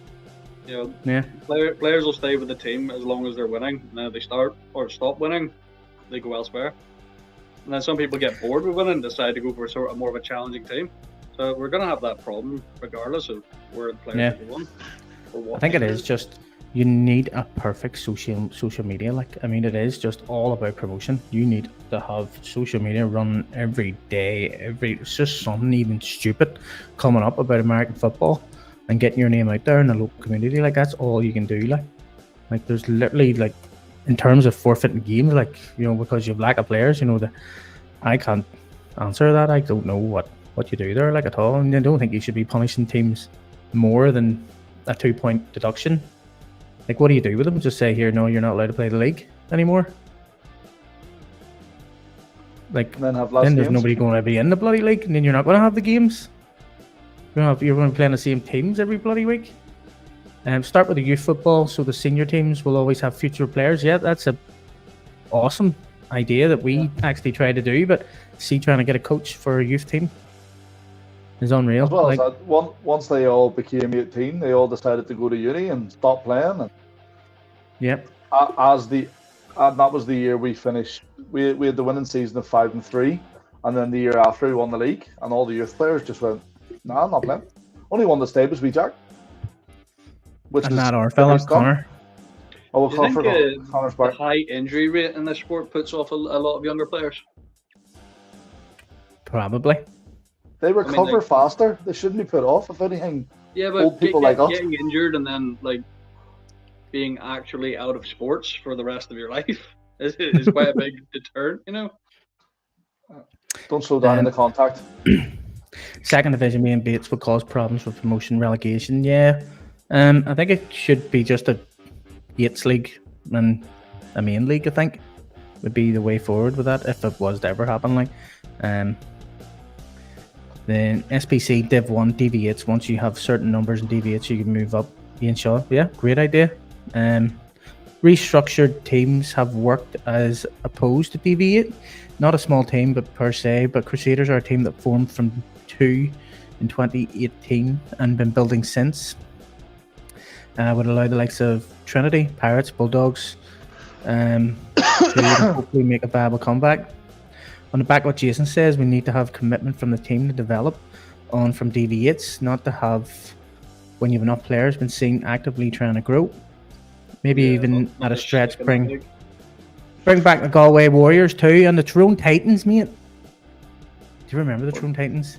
You know, players will stay with the team as long as they're winning. And then if they start or stop winning, they go elsewhere. And then some people get bored with winning and decide to go for sort of more of a challenging team. So we're going to have that problem regardless of where the players are going. I think it is just you need a perfect social media. Like, I mean, it is just all about promotion. You need to have social media run every day. It's just something even stupid coming up about American football and getting your name out there in the local community. Like, that's all you can do. Like there's literally, like, in terms of forfeiting games, like, you know, because you have lack of players, you know, I can't answer that. I don't know what you do there, like, at all. And I don't think you should be punishing teams more than a 2-point deduction. Like, what do you do with them? Just say, here, no, you're not allowed to play the league anymore. Like, then there's nobody going to be in the bloody league, and then you're not going to have the games. You're going to be playing the same teams every bloody week. Start with the youth football, so the senior teams will always have future players. Yeah, that's a awesome idea that we actually try to do, but trying to get a coach for a youth team is unreal. As well as that, once they all became 18, they all decided to go to uni and stop playing. And that was the year we finished. We had the winning season of 5-3, and then the year after we won the league, and all the youth players just went, "Nah, I'm not playing." Only one that stayed was Jack. And not our fella, Connor. Oh, well, Connor's back. The high injury rate in this sport puts off a lot of younger players. Probably. They recover faster. They shouldn't be put off, if anything. Yeah, but old people like us getting injured and then, like, being actually out of sports for the rest of your life is quite a big deterrent, you know. Don't slow down in the contact. Second division being Bates would cause problems with promotion relegation. Yeah, I think it should be just a Yates league and a main league. I think would be the way forward with that if it was to ever happen. Like, then SPC Div 1 DV8s. Once you have certain numbers in DV8s, you can move up. Ian Shaw, yeah, great idea. Restructured teams have worked as opposed to DV8. Not a small team, but per se. But Crusaders are a team that formed from 2 in 2018 and been building since. Would allow the likes of Trinity, Pirates, Bulldogs to hopefully make a viable comeback. On the back of what Jason says, we need to have commitment from the team to develop on from DV8s, not to have, when you have enough players, been seen actively trying to grow. Maybe even at a stretch, bring back the Galway Warriors too, and the Tyrone Titans, mate. Do you remember the Tyrone Titans?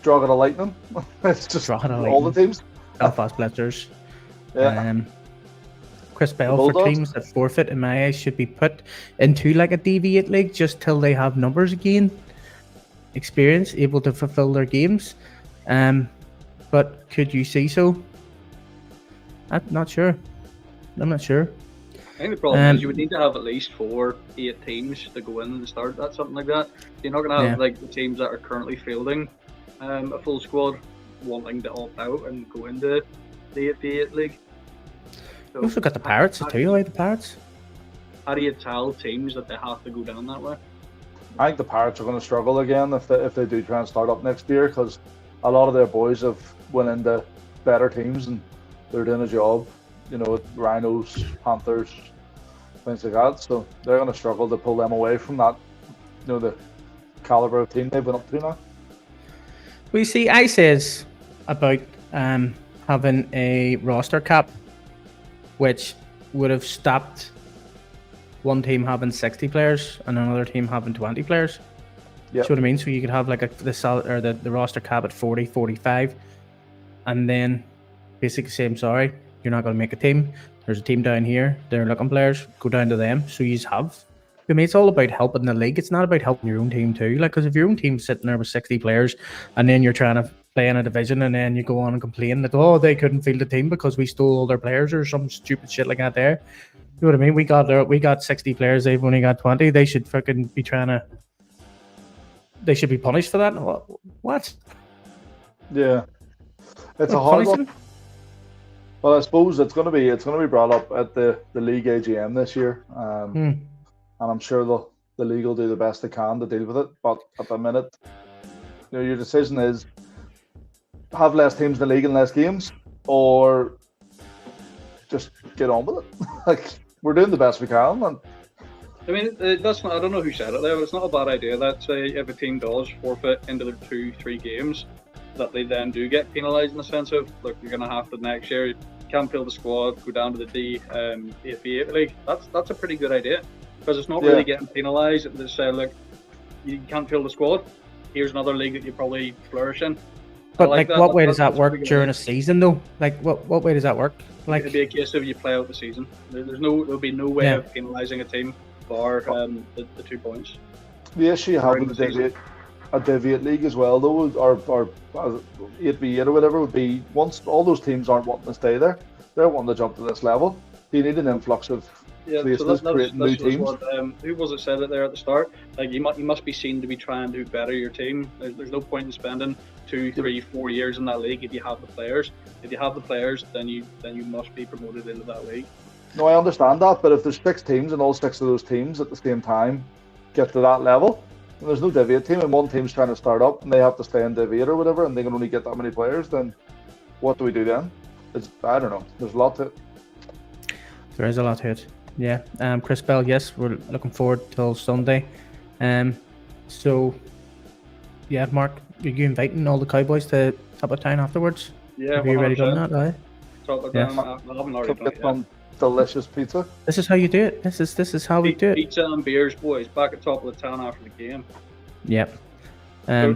Drogheda Lightning. It's just Drogheda all the teams. Belfast Blitzers. Yeah. Chris Bell for teams that forfeit, in my eyes, should be put into like a DV8 league just till they have numbers again, experience, able to fulfill their games. But could you see so? I'm not sure. I think the problem is you would need to have at least 8 teams to go in and start at something like that. You're not going to have like the teams that are currently fielding a full squad wanting to opt out and go into the 8 league. So, you also got the Pirates too, like the Pirates. How do you tell teams that they have to go down that way? I think the Pirates are going to struggle again if they do try and start up next year, because a lot of their boys have went into better teams and they're doing a job. You know, Rhinos, Panthers, things like that. So they're going to struggle to pull them away from that, you know, the caliber of team they've been up to now. We see, I says about having a roster cap, which would have stopped one team having 60 players and another team having 20 players. Yep. See what I mean? So you could have like the roster cap at 40, 45, and then basically say, I'm sorry, you're not going to make a team. There's a team down here. They're looking players. Go down to them. So you have. I mean, it's all about helping the league. It's not about helping your own team too. Like, because if your own team's sitting there with 60 players, and then you're trying to play in a division, and then you go on and complain that they couldn't field the team because we stole all their players or some stupid shit like that. There, you know what I mean? We got 60 players. They've only got 20. They should fucking be They should be punished for that. What? Yeah, it's a hard one. Well, I suppose it's going to be brought up at the league AGM this year, and I'm sure the league will do the best they can to deal with it. But at the minute, your decision is have less teams in the league and less games, or just get on with it. Like, we're doing the best we can, and I mean, that's not. I don't know who said it there. It's not a bad idea that if a team does forfeit into their 2-3 games, that they then do get penalised in the sense of, look, you're going to have to next year, can't fill the squad, go down to the AFI league. That's a pretty good idea, because it's not really getting penalised. They say, look, you can't fill the squad. Here's another league that you probably flourish in. But like what way does that work during a season though? Like what way does that work? Like, it'd be a case of you play out the season. There'll be no way of penalising a team for the 2 points. The issue you have with a deviate league as well, though, or 8v8 or whatever, would be once all those teams aren't wanting to stay there, they're wanting to jump to this level. You need an influx of places, creating new teams. What, who was it said it there at the start? Like, you must be seen to be trying to better your team. There's no point in spending 2, 3, 4 years in that league if you have the players. If you have the players, then you must be promoted into that league. No, I understand that, but if there's 6 teams and all 6 of those teams at the same time get to that level, and there's no deviate team, and one team's trying to start up and they have to stay in deviate or whatever, and they can only get that many players, then what do we do then? I don't know. There's a lot to it. There is a lot to it. Yeah. Chris Bell, yes, we're looking forward till Sunday. So yeah, Mark, are you inviting all the Cowboys to Top of Town afterwards? Yeah. Have you already done that, right? Top of Town. I haven't already done it yet. Delicious pizza. This is how you do it. This is how we do it. Pizza and beers, boys. Back at Top of the Town after the game. Yep.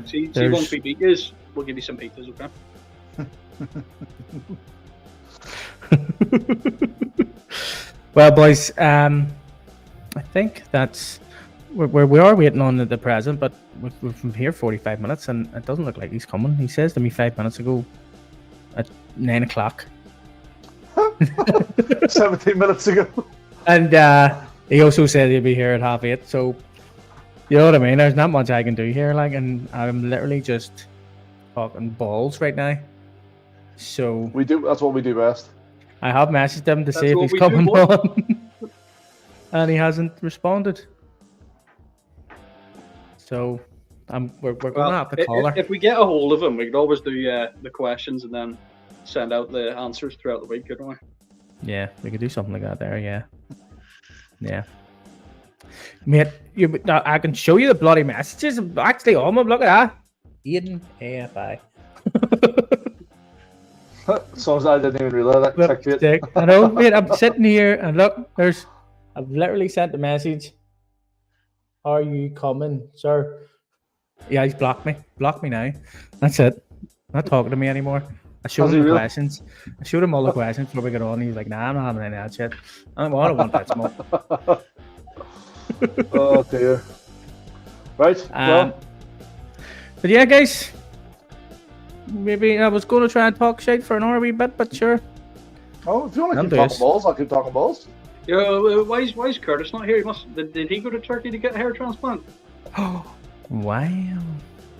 See once we beat you, we'll give you some pizzas, okay? Well, boys, I think that's we are waiting on the president, but we've been here 45 minutes, and it doesn't look like he's coming. He says to me 5 minutes ago at 9 o'clock. 17 minutes ago. And he also said he'd be here at 8:30. So you know what I mean? There's not much I can do here, like, and I'm literally just talking balls right now. So that's what we do best. I have messaged him to see if he's coming on, and he hasn't responded. So we're going to have to call her. If we get a hold of him, we could always do the questions and then send out the answers throughout the week, couldn't we? Yeah, we could do something like that there, yeah. Mate, I can show you the bloody messages. I'm actually on them, look at that. Aidan AFI. Songs I didn't even realise that. I know, mate, I'm sitting here and look, I've literally sent the message. Are you coming, sir? Yeah, he's blocked me. Block me now. That's it. Not talking to me anymore. I showed him the questions. I showed him all the questions before we got on. He was like, nah, I'm not having any of that shit. I don't want that smoke. Oh, dear. Right. But yeah, guys. Maybe I was going to try and talk shit for an hour a wee bit, but sure. Oh, if you want to keep talking balls, I'll keep talking balls. Yeah, why is Curtis not here? Did he go to Turkey to get a hair transplant? Oh, wow.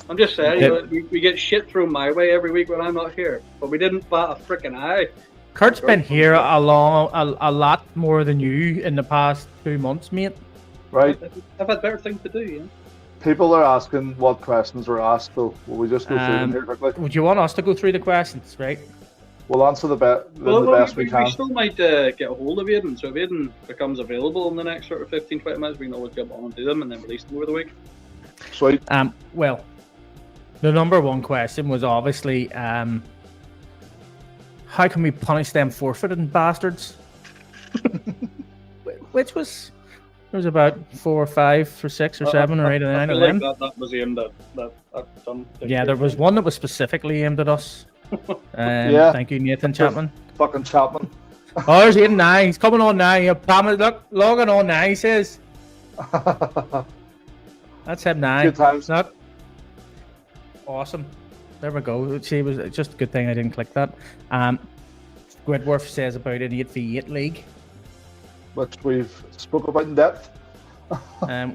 I'm just saying, we get shit thrown my way every week when I'm not here, but we didn't bat a freaking eye. Kurt's been here a lot more than you in the past 2 months, mate. Right. I've had better things to do, yeah. People are asking what questions were asked, so will we just go through them here quickly? Would you want us to go through the questions, right? We'll answer the best we can. We still might get a hold of Aidan, so if Aidan becomes available in the next sort of 15-20 minutes, we can always get on and do them and then release them over the week. Sweet. Well, the number one question was obviously, how can we punish them forfeiting bastards? Which was, there was about 4 or 5 or 6 or 7 or 8 or 9 of them. That was aimed at some. Yeah, there was one that was specifically aimed at us. Yeah. Thank you, Nathan Chapman. Fucking Chapman. Oh, there's Aidan now. He's coming on now. Look, logging on now, he says. That's him now. Good times. Look. Awesome. There we go. See, it was just a good thing I didn't click that. Squidworth says about an 8v8 league. Which we've spoke about in depth.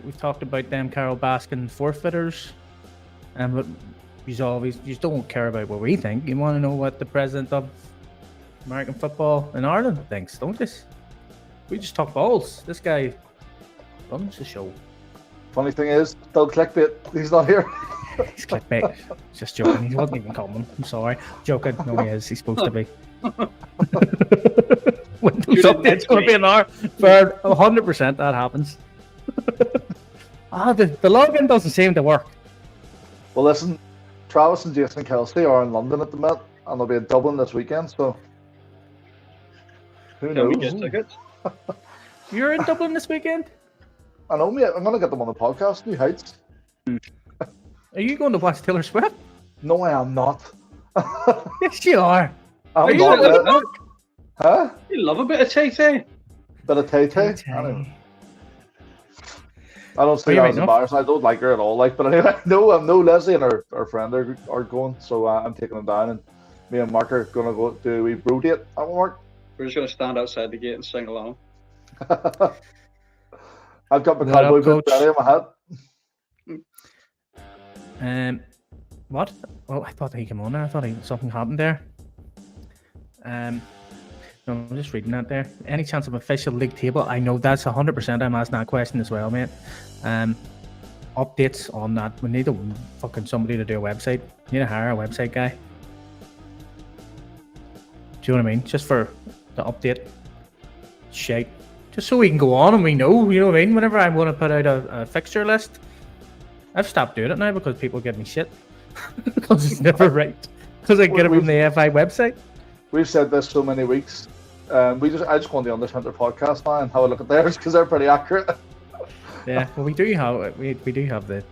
We've talked about them Carol Baskin forfeiters. But you don't care about what we think. You want to know what the president of American football in Ireland thinks, don't this? We just talk balls. This guy runs the show. Funny thing is, still clickbait. He's not here. He's clickbait. Just joking. He wasn't even coming. I'm sorry. Joking. No, he is. He's supposed to be. Windows update's going to be an hour. For 100% that happens. The login doesn't seem to work. Well, listen, Travis and Jason Kelsey are in London at the minute, and they'll be in Dublin this weekend, so who knows? Can we get tickets? You're in Dublin this weekend? I know, mate. I'm going to get them on the podcast, New Heights. Are you going to watch Taylor Swift? No, I am not. Yes, you are. I'm you not. Huh? You love a bit of Tay-Tay. Bit of Tay-Tay? I don't see that as embarrassing. I don't like her at all. But anyway, no, Leslie and her friend are going, so I'm taking them down, and me and Mark are going to go do a wee bro date. Mark? We're just going to stand outside the gate and sing along. I've got my cowboy boots ready in my hat. What? Well, I thought he came on there. I thought something happened there. No, I'm just reading that there. Any chance of official league table? I know that's 100%. I'm asking that question as well, mate. Updates on that. We need somebody to do a website. We need to hire a website guy. Do you know what I mean? Just for the update. Shite. Just so we can go on and we know, you know what I mean? Whenever I want to put out a fixture list, I've stopped doing it now because people give me shit. Because it's never right. Because I get it from the AFI website. We've said this so many weeks. I just go on the Under Centre podcast now and have a look at theirs because they're pretty accurate. Yeah, well, we do have the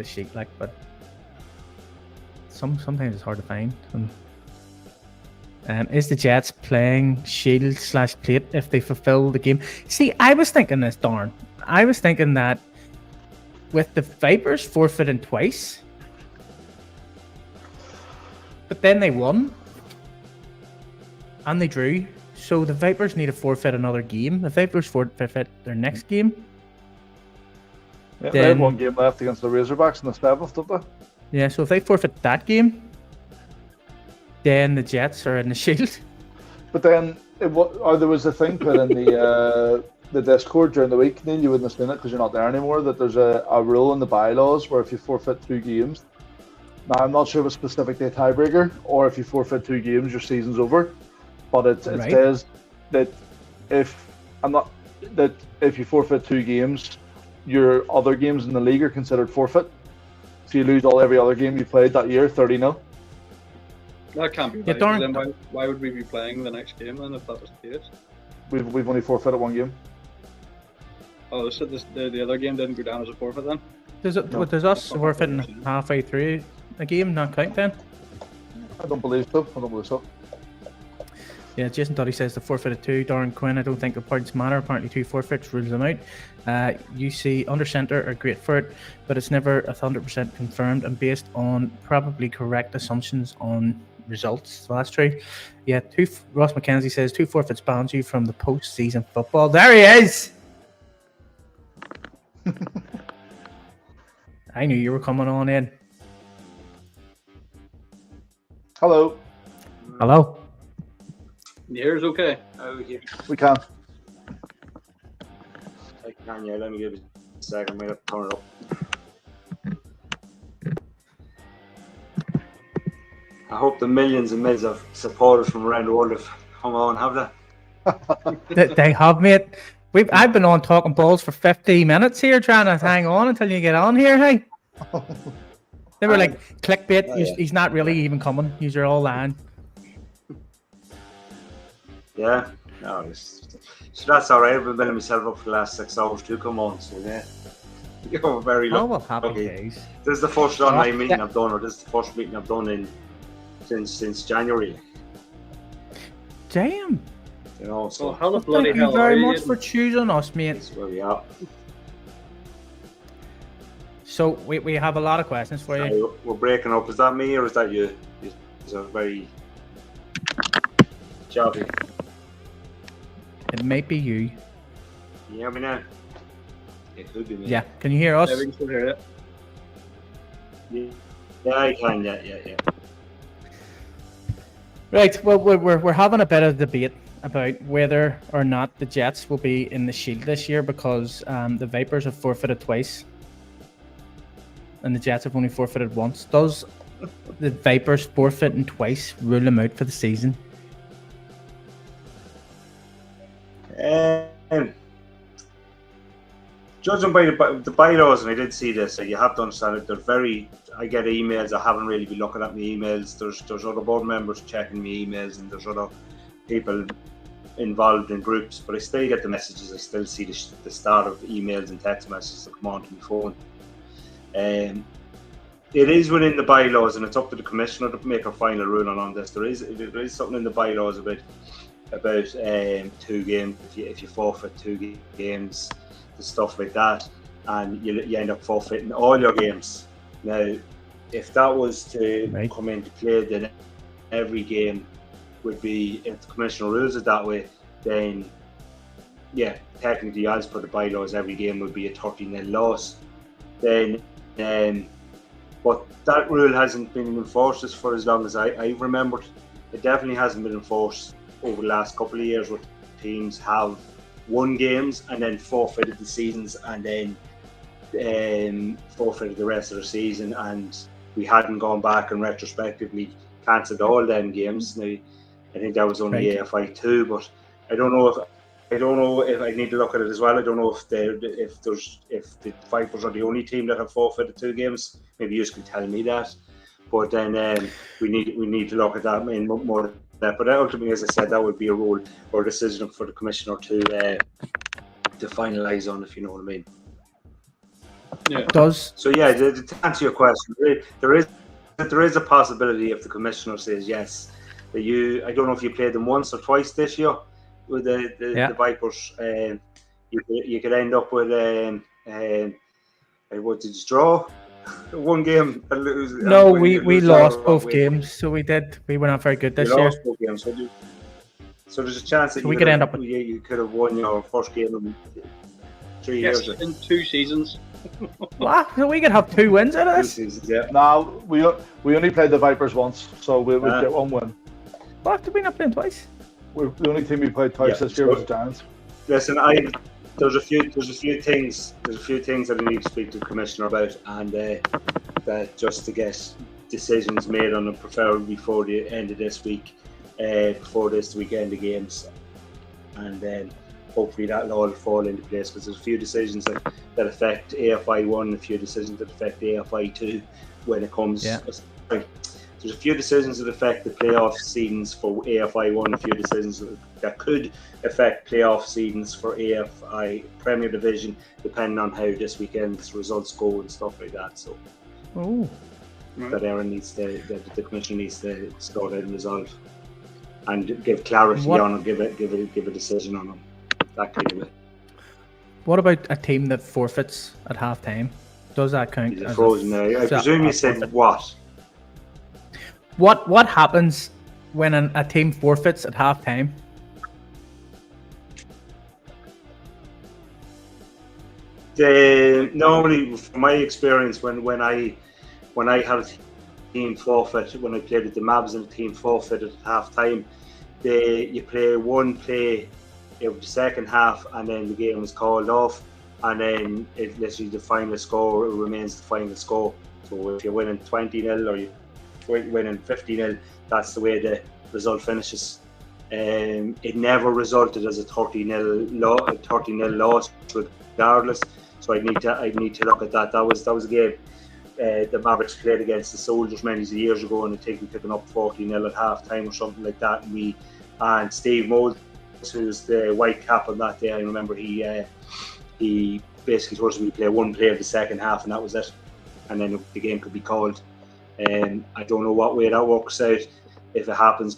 sheet, but sometimes it's hard to find. Is the Jets playing shield/plate if they fulfill the game? See, I was thinking this, darn. I was thinking that with the Vipers forfeiting twice, but then they won and they drew, so the Vipers need to forfeit another game. The Vipers forfeit their next game. Yeah, they have one game left against the Razorbacks in the 7th, don't they? Yeah, so if they forfeit that game, then the Jets are in the shield. But then, there was a thing put in the Discord during the week, Neil, you wouldn't have seen it because you're not there anymore, that there's a rule in the bylaws where if you forfeit 2 games, now I'm not sure if it's specifically a tiebreaker or if you forfeit 2 games, your season's over. But it says that if you forfeit 2 games, your other games in the league are considered forfeit. So you lose every other game you played that year, 30-0. That can't be right. Then why would we be playing the next game then if that was the case? We've only forfeited 1 game. Oh, so the other game didn't go down as a forfeit then? Does us forfeiting halfway through a game not count then? I don't believe so. Yeah, Jason Duddy says the forfeited 2. Darren Quinn, I don't think the points matter. Apparently 2 forfeits rules them out. You see, under centre are great for it, but it's never 100% confirmed and based on probably correct assumptions on results. So that's true. Yeah, Ross McKenzie says 2 forfeits bans you from the post-season football. There he is! I knew you were coming on in. Hello. Hello. The air's okay. We can. I can, yeah. Let me give it a second. I might have to turn it up. I hope the millions and millions of supporters from around the world have come on, have they? They have, mate. I've been on Talkin Balls for 50 minutes here trying to hang on until you get on here, hey. They were like, clickbait, he's not really even coming. You're all lying. Yeah, no, so that's alright. I've been building myself up for the last 6 hours to come on, so yeah. You're very lucky. Oh, well, happy days. This is the first online meeting I've done, or this is the first meeting I've done since January. Damn. You know, so how the bloody hell are you? Thank you very much for choosing us, mate. That's where we are. So we have a lot of questions for you. We're breaking up. Is that me or is that you? It's a very jobby. It might be you. Can you hear me now? It could be me. Yeah. Can you hear us? Yeah, we can still hear it. Yeah, I can. Yeah. Right. Well, we're having a bit of debate about whether or not the Jets will be in the Shield this year because the Vipers have forfeited twice, and the Jets have only forfeited once. Does the Vipers forfeiting twice rule them out for the season? Judging by the bylaws, and I did see this, so you have to understand it. They're very. I get emails. I haven't really been looking at my emails. There's other board members checking my emails, and there's other people involved in groups. But I still get the messages. I still see the start of emails and text messages that come onto my phone. It is within the bylaws, and it's up to the commissioner to make a final ruling on this. There is something in the bylaws about 2 games. If you forfeit 2 games, the stuff like that, and you end up forfeiting all your games. Now, if that was to come into play, then every game would be, if the commissioner rules it that way, then yeah, technically as per the bylaws, every game would be a 30-0 loss. Then, but that rule hasn't been enforced for as long as I remembered. It definitely hasn't been enforced over the last couple of years, where teams have won games and then forfeited the seasons and then forfeited the rest of the season, and we hadn't gone back and retrospectively cancelled all them games. Now, I think that was only AFI 2, but I don't know if I need to look at it as well. I don't know if the Vipers are the only team that have forfeited 2 games. Maybe you can tell me that. But then we need to look at that more than that. But ultimately, as I said, that would be a rule or decision for the commissioner to finalise on, if you know what I mean. Yeah, it does. So yeah, to answer your question, there is a possibility if the commissioner says yes that I don't know if you played them once or twice this year with the Vipers. You could end up with what did you draw? 1 game and lose. No, we lost both games, so we were not very good this year. Lost both games, so there's a chance that we could end up with... you could have won your first game in 3 years. In 2 seasons. What? So we could have 2 wins out of this? 2 seasons, yeah. No, we only played the Vipers once, so we would get 1 win. What? Did we not play them twice? The only team we played twice this year was the Giants. Listen, there's a few things that I need to speak to the commissioner about, and that just to get decisions made on them, preferably before the end of this week, before this weekend of games, and then hopefully that'll all fall into place, because there's a few decisions that affect AFI 1, a few decisions that affect AFI 2 when it comes. Yeah. There's a few decisions that affect the playoff seedings for AFI 1, a few decisions that could affect playoff seedings for AFI Premier Division, depending on how this weekend's results go and stuff like that. So that the commission needs to sort out and resolve and give clarity on and give a decision on them. That kind of way. What about a team that forfeits at half time? Does that count? As frozen now? I presume you said what? What happens when a team forfeits at half time? Normally, from my experience, when I had a team forfeit, when I played with the Mavs and the team forfeited at half time, you play 1 play of the second half, and then the game is called off, and then it literally the final score remains the final score. So if you're winning 20-0 or you're winning 50-0, that's the way the result finishes. It never resulted as a 30-0 loss, regardless. So I'd need to look at that. That was a game the Mavericks played against the Soldiers many years ago, and I think we took them up 40-0 at half time or something like that. And Steve Moles, who's the white cap on that day, I remember he basically told us we play 1 play of the second half, and that was it. And then the game could be called. I don't know what way that works out, if it happens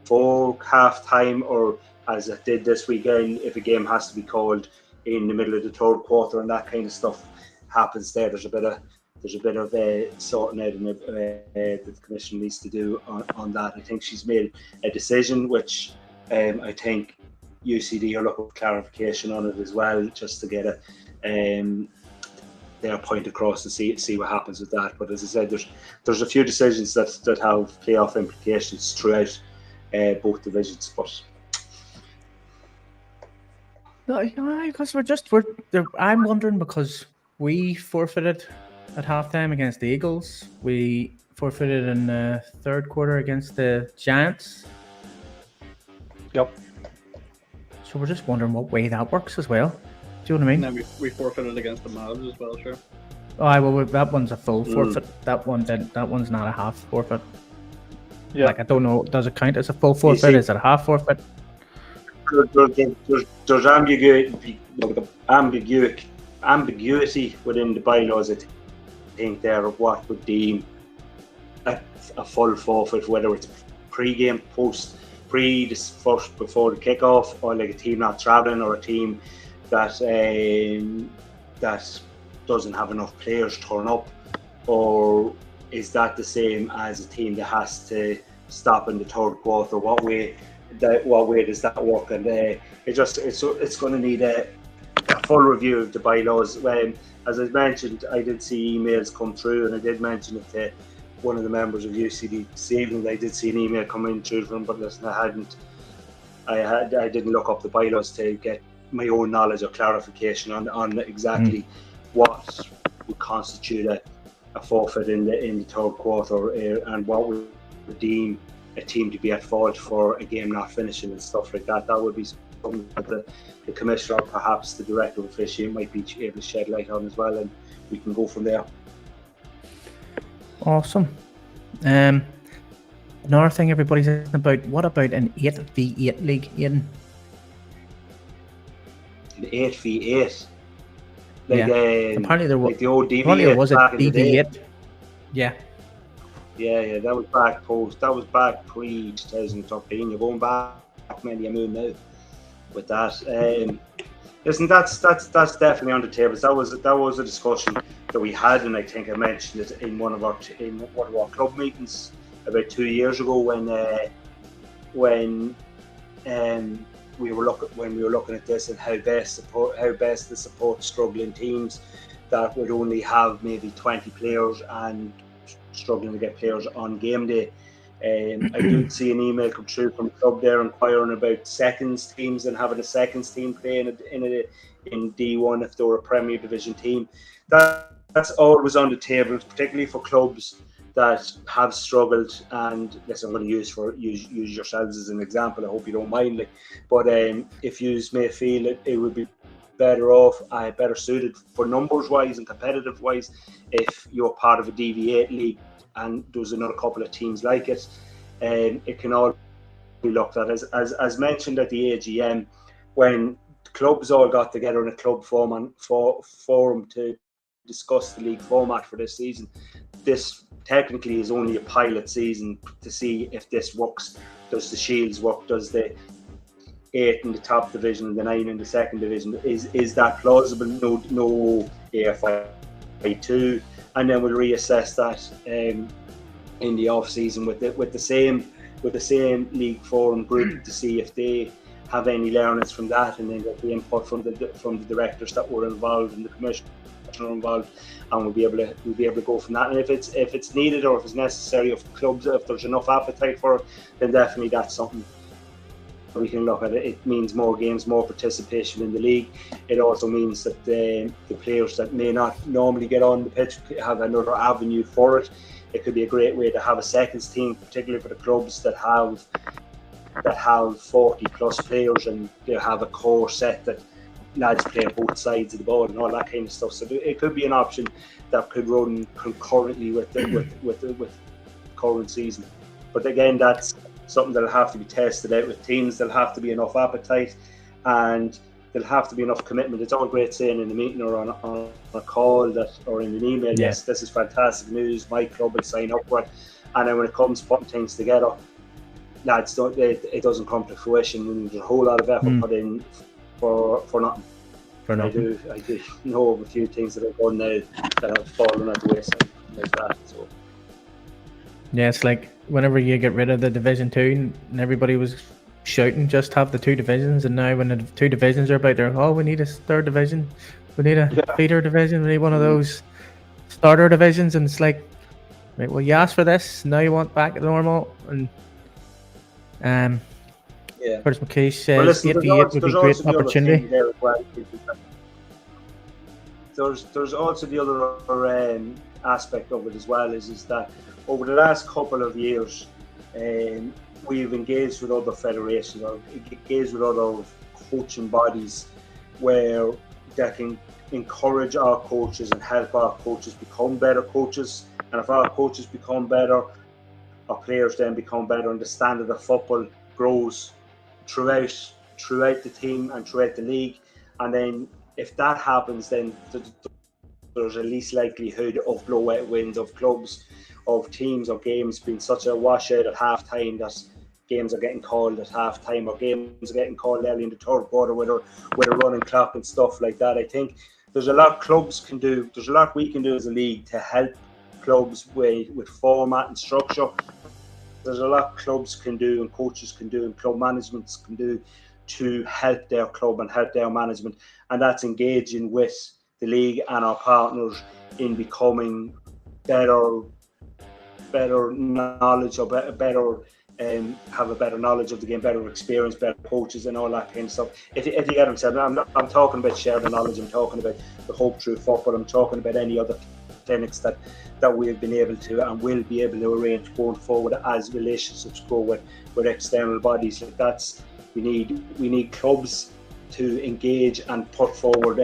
before half time or as it did this weekend, if a game has to be called in the middle of the 3rd quarter and that kind of stuff happens there. There's a bit of sorting out that the commission needs to do on that. I think she's made a decision, which I think UCD are looking for clarification on it as well, just to get their point across and see what happens with that. But as I said, there's a few decisions that have playoff implications throughout both divisions. But no, because I'm wondering because we forfeited at halftime against the Eagles. We forfeited in the third quarter against the Giants. Yep. So we're just wondering what way that works as well. Do you know what I mean? And then we forfeited against the Mavs as well, sure. Oh, that one's a full forfeit. That one's not a half forfeit. Yeah. Like, I don't know, does it count as a full forfeit? Is it a half forfeit? There's ambiguity within the bylaws, I think, there of what would deem a full forfeit, whether it's pre-game, before the kickoff, or like a team not travelling, or a team that doesn't have enough players turn up, or is that the same as a team that has to stop in the third quarter? What way does that work? And it's going to need a full review of the bylaws. As I mentioned, I did see emails come through, and I did mention it to one of the members of UCD this evening. I did see an email come in through from, but listen, I didn't look up the bylaws to get my own knowledge or clarification on exactly what would constitute a forfeit in the third quarter, and what would deem a team to be at fault for a game not finishing and stuff like that. That would be something that the commissioner, or perhaps the director of officiating, might be able to shed light on as well, and we can go from there. Awesome. Another thing everybody's asking about, what about an 8v8 league, Aidan? The 8v8? Apparently there was, like the old DV8 apparently there was a DV8. Yeah, that was back pre-2013. You're going back many a moon now with that. Listen, that's definitely on the table. That was a discussion that we had, and I think I mentioned it in one of our club meetings about 2 years ago when we were looking at this and how best to support struggling teams that would only have maybe 20 players and struggling to get players on game day. I did see an email come through from a club there inquiring about seconds teams and having a seconds team play in D1 if they were a Premier Division team. That's always on the table, particularly for clubs that have struggled. And listen, I'm going to use yourselves as an example. I hope you don't mind. But if you may feel it would be better suited for numbers wise and competitive wise if you're part of a DV8 league and there's another couple of teams like it, it can all be looked at as mentioned at the AGM when clubs all got together in a club forum to discuss the league format for this season. This technically is only a pilot season to see if this works. Does the Shields work? Does the 8 in the top division and the 9 in the second division, is that plausible? No AFI 2, and then we'll reassess that in the off season with the same league forum group to see if they have any learnings from that, and then get the input from the directors that were involved and the commissioner involved, and we'll be able to go from that. And if it's needed or if it's necessary, if there's enough appetite for it, then definitely that's something we can look at. It means more games, more participation in the league. It also means that the players that may not normally get on the pitch have another avenue for it. It could be a great way to have a seconds team, particularly for the clubs that have 40 plus players, and they have a core set that lads play both sides of the ball and all that kind of stuff. So it could be an option that could run concurrently with the current season. But again, that's something that'll have to be tested out with teams. There'll have to be enough appetite, and there'll have to be enough commitment. It's all great saying in a meeting or on a call or in an email, yes, this is fantastic news, my club will sign up for it. And then when it comes to putting things together, lads, it doesn't come to fruition, and there's a whole lot of effort put in for nothing. I do know of a few things that I've done now that have fallen at the wayside like that. So yeah, it's like whenever you get rid of the Division 2 and everybody was shouting just have the 2 divisions, and now when the 2 divisions are about there, we need a 3rd division, we need a feeder division, we need one of those starter divisions, and it's like, right, well, you asked for this, now you want back to normal, and Curtis McKay says 88 would be a great opportunity. There's also the other aspect of it as well is that over the last couple of years, we've engaged with other federations or engaged with other coaching bodies where they can encourage our coaches and help our coaches become better coaches. And if our coaches become better, our players then become better, and the standard of football grows throughout the team and throughout the league. And then if that happens, then there's a least likelihood of blowout wins of clubs, of teams or games being such a washout at half-time that games are getting called at half-time or games are getting called early in the third quarter with a running clock and stuff like that. I think there's a lot clubs can do. There's a lot we can do as a league to help clubs with format and structure. There's a lot clubs can do and coaches can do and club managements can do to help their club and help their management, and that's engaging with the league and our partners in becoming better knowledge or better have a better knowledge of the game, better experience, better coaches and all that kind of stuff. If you get what I'm saying, I'm talking about sharing knowledge, I'm talking about the Hope Through Football, I'm talking about any other clinics that we've been able to and will be able to arrange going forward as relationships go with external bodies. Like that's we need clubs to engage and put forward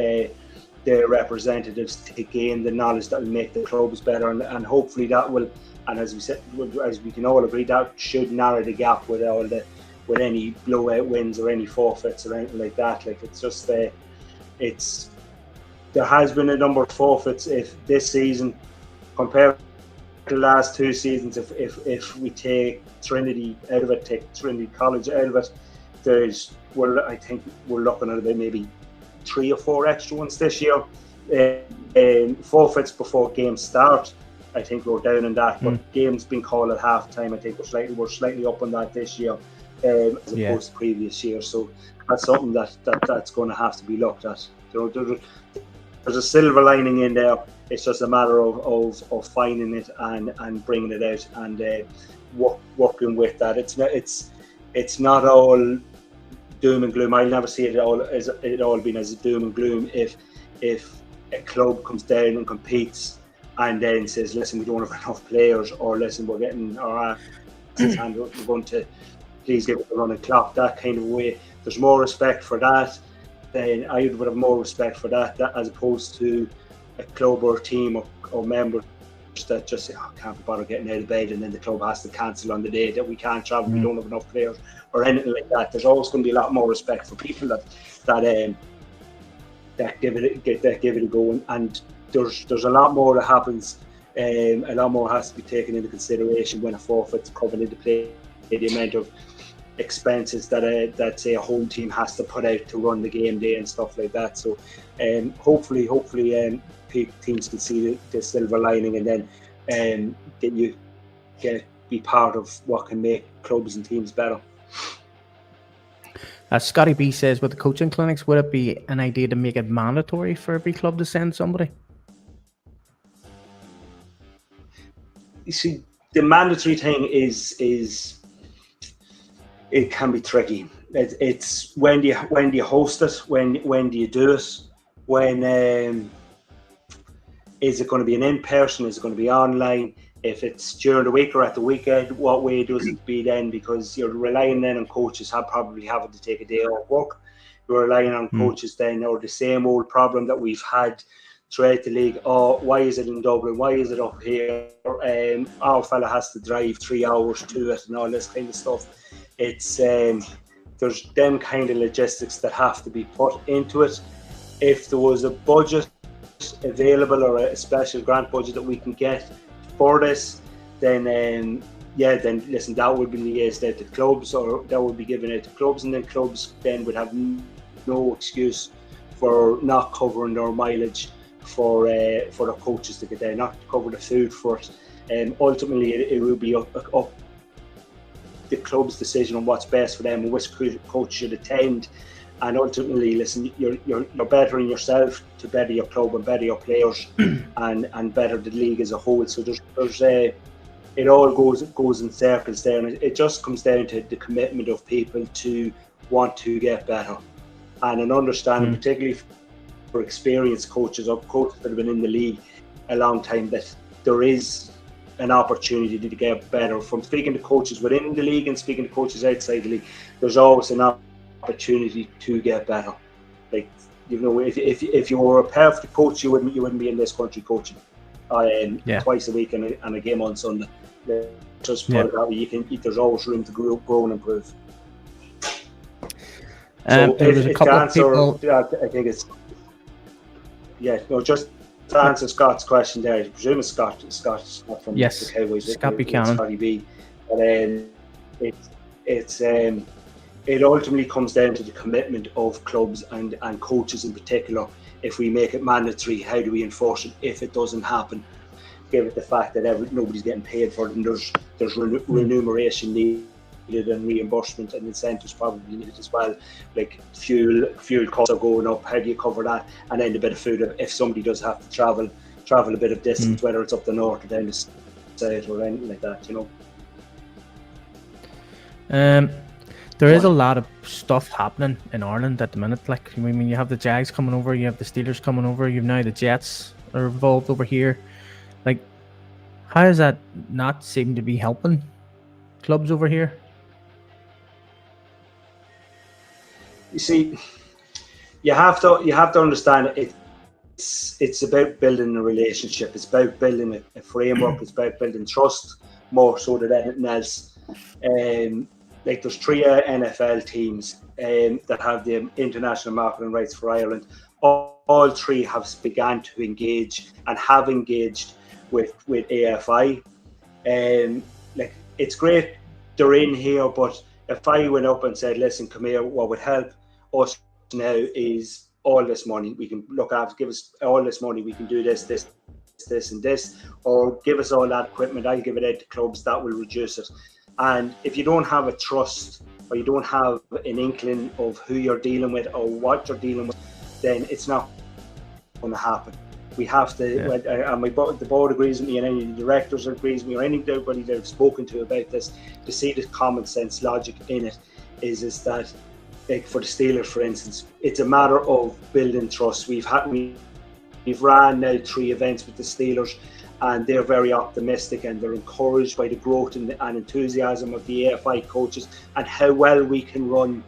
their representatives to gain the knowledge that will make the clubs better, and hopefully that will, and as we said, as we can all agree, that should narrow the gap with any blowout wins or any forfeits or anything like that. Like it's just there has been a number of forfeits if this season compared to the last two seasons. If we take Trinity out of it, take Trinity College out of it, I think we're looking at about maybe 3 or 4 extra ones this year. Forfeits before games start, I think we're down on that. But games being called at half time, I think we're slightly up on that this year as opposed to previous years. So that's something that's going to have to be looked at. There's a silver lining in there. It's just a matter of finding it and bringing it out and working with that. It's not all doom and gloom. I'll never see it all being as a doom and gloom if a club comes down and competes and then says, listen, we don't have enough players, or listen, we're getting our asses handed, we're going to please give it a running clock, that kind of way. There's more respect for that. Then I would have more respect for that as opposed to a club or team or members that just say, can't be bothered getting out of bed, and then the club has to cancel on the day that we can't travel, we don't have enough players or anything like that. There's always going to be a lot more respect for people that give it a go, and there's a lot more that happens. A lot more has to be taken into consideration when a forfeit's coming into play. The amount of expenses that say a home team has to put out to run the game day and stuff like that. So hopefully teams can see the silver lining and then be part of what can make clubs and teams better. Scotty B says, with the coaching clinics, would it be an idea to make it mandatory for every club to send somebody? You see, the mandatory thing is it can be tricky. It's when do you host it? When do you do it? When is it going to be an in-person? Is it going to be online? If it's during the week or at the weekend, what way does it be then? Because you're relying then on coaches probably having to take a day off work. You're relying on coaches then, or the same old problem that we've had throughout the league. Oh, why is it in Dublin? Why is it up here? Our fella has to drive 3 hours to it and all this kind of stuff. It's there's them kind of logistics that have to be put into it. If there was a budget available or a special grant budget that we can get for this, then then listen, that would be liaised out to clubs, or that would be given out to clubs, and then clubs then would have no excuse for not covering their mileage for the coaches to get there, not to cover the food for it. Ultimately, it will be up the club's decision on what's best for them and which coach should attend. And ultimately, listen, you're bettering yourself to better your club and better your players and better the league as a whole. So it all goes in circles there, and it just comes down to the commitment of people to want to get better, and an understanding, particularly for experienced coaches or coaches that have been in the league a long time, that there is an opportunity to get better. From speaking to coaches within the league and speaking to coaches outside the league, there's always an opportunity to get better. Like, you know, if you were a perfect coach, you wouldn't be in this country coaching twice a week and a game on Sunday. Just put it that way, there's always room to grow and improve. So there was a couple of people. I think it's just to answer Scott's question there. I presume it's Scott from the Cowboys. Scott Buchanan. Scotty B. But it ultimately comes down to the commitment of clubs and coaches in particular. If we make it mandatory, how do we enforce it if it doesn't happen? Given the fact that nobody's getting paid for it, and there's remuneration needed and reimbursement and incentives probably needed as well. Like fuel costs are going up. How do you cover that? And then a bit of food if somebody does have to travel a bit of distance, whether it's up the north or down the south or anything like that, you know. There is a lot of stuff happening in Ireland at the minute. Like, I mean, you have the Jags coming over, you have the Steelers coming over, you've now the Jets are involved over here. Like, how does that not seem to be helping clubs over here? You see, you have to understand it's about building a relationship. It's about building a framework. It's about building trust more so than anything else. Like, there's 3 NFL teams that have the international marketing rights for Ireland. All 3 have begun to engage and have engaged with AFI. Like, it's great they're in here, but if I went up and said, listen, come here, what would help us now is all this money. We can look after, give us all this money. We can do this, and this, or give us all that equipment. I'll give it out to clubs. That will reduce it. And if you don't have a trust, or you don't have an inkling of who you're dealing with or what you're dealing with, then it's not going to happen. We have to, and the board agrees with me, and any of the directors agrees with me, or anybody that I've spoken to about this, to see the common sense logic in it, is that, like, for the Steelers, for instance, it's a matter of building trust. We've ran now 3 events with the Steelers, and they're very optimistic, and they're encouraged by the growth and enthusiasm of the AFI coaches and how well we can run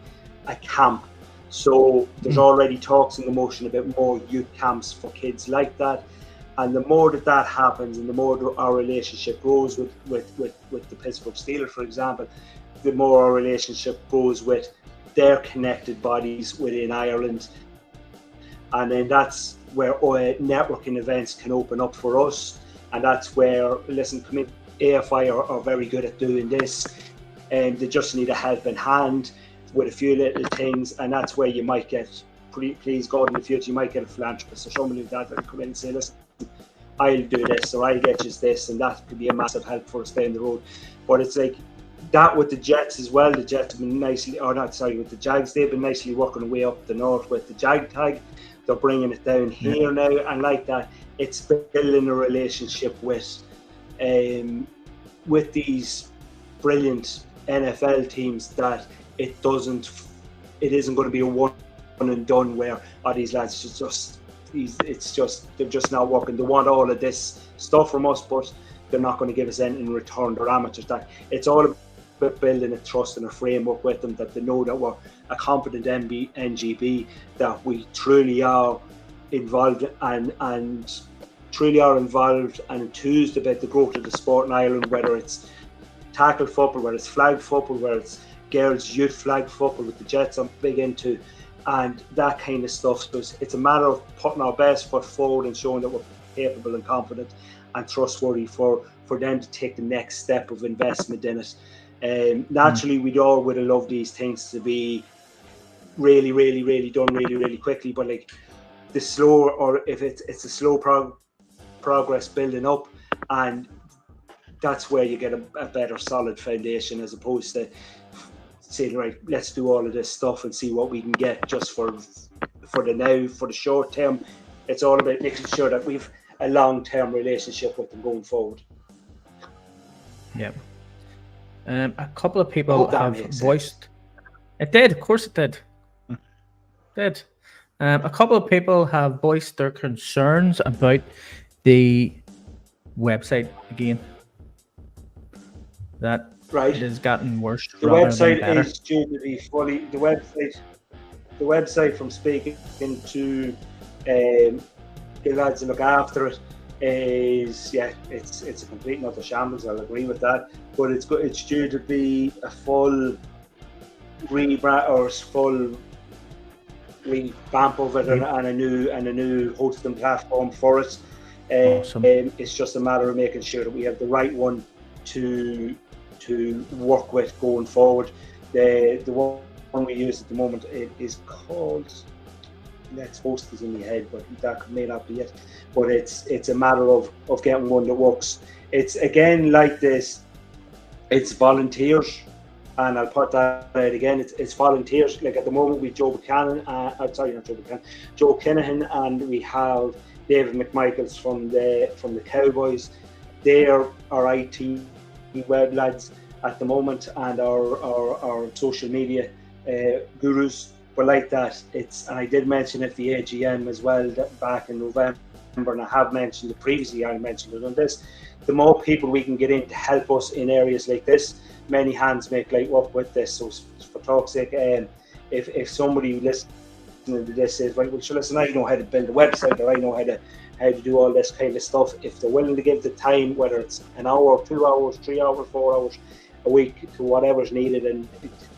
a camp. So there's already talks in the motion about more youth camps for kids like that. And the more that happens, and the more our relationship grows with the Pittsburgh Steelers, for example, the more our relationship grows with their connected bodies within Ireland. And then that's where networking events can open up for us. And that's where, listen, AFI are very good at doing this, and they just need a helping hand with a few little things. And that's where you might get, please God, in the future, you might get a philanthropist or somebody like that that come in and say, listen, I'll do this, or I'll get you this, and that could be a massive help for us down the road. But it's like that with the Jets as well. The Jets have been with the Jags, they've been nicely working their way up the north with the Jag tag. They're bringing it down here now, and like that, it's building a relationship with these brilliant NFL teams, that it isn't going to be a one and done where these lads they're just not working. They want all of this stuff from us, but they're not going to give us anything in return. They're amateurs. That it's all about building a trust and a framework with them, that they know that we're a competent NGB, that we truly are involved and enthused about the growth of the sport in Ireland, whether it's tackle football, whether it's flag football, whether it's girls youth flag football with the Jets I'm big into, and that kind of stuff. So it's a matter of putting our best foot forward and showing that we're capable and confident and trustworthy for them to take the next step of investment in it. Naturally, we all would have loved these things to be really, really, really done really, really quickly, but like the slow, or if it's a slow progress building up, and that's where you get a better solid foundation, as opposed to saying, right, let's do all of this stuff and see what we can get just for the short term. It's all about making sure that we've a long-term relationship with them going forward. Yeah. A couple of people have voiced. Sense. It did, of course it did. Did. A couple of people have voiced their concerns about the website again. That Right. it has gotten worse. The website is due to be fully. The website from speaking to the lads that look after it is it's a complete and utter shambles. I'll agree with that. But it's due to be a full rebrand or full revamp of it and a new hosting platform for it. Awesome. It's just a matter of making sure that we have the right one to work with going forward. The one we use at the moment, it is called Let's Host is in my head, but that may not be it. But it's a matter of getting one that works. It's again like this. It's volunteers, and I'll put that out again. It's volunteers. Like at the moment, we Joe Kinahan, and we have David McMichaels from the Cowboys. They're our IT web lads at the moment, and our social media gurus. But like that, and I did mention at the AGM as well back in November, and I have mentioned it previously. I mentioned it on this. The more people we can get in to help us in areas like this, many hands make light work with this. So for talk's sake, if somebody listening to this says, right, well, sure, listen, I know how to build a website, or I know how to do all this kind of stuff. If they're willing to give the time, whether it's an hour, 2 hours, 3 hours, 4 hours a week to whatever's needed, and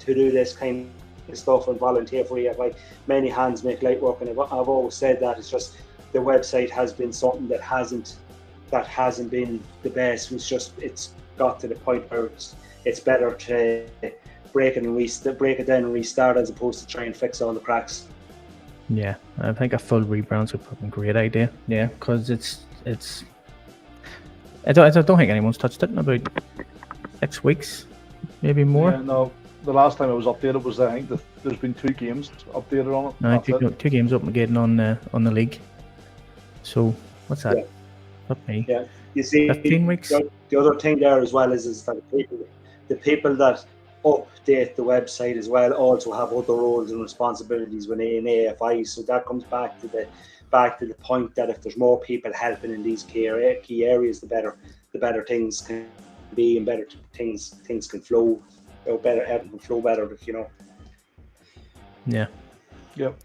to do this kind of stuff and volunteer free, like many hands make light work. And I've always said that it's just the website has been something that hasn't been the best. It's got to the point where it's better to break it down and restart as opposed to try and fix all the cracks. Yeah, I think a full rebrand's a fucking great idea. Yeah, because it's. I don't think anyone's touched it in about 6 weeks, maybe more. Yeah, no, the last time it was updated was I think there's been 2 games updated on it. No, two games up again on the league. So what's that? Yeah. Not me. Yeah, you see, 15 weeks. The other thing there as well is that the people that update the website as well also have other roles and responsibilities within AFI. So that comes back to the point that if there's more people helping in these key areas, the better things can be, and better things can flow. Better everything can flow better, you know. Yeah. Yep.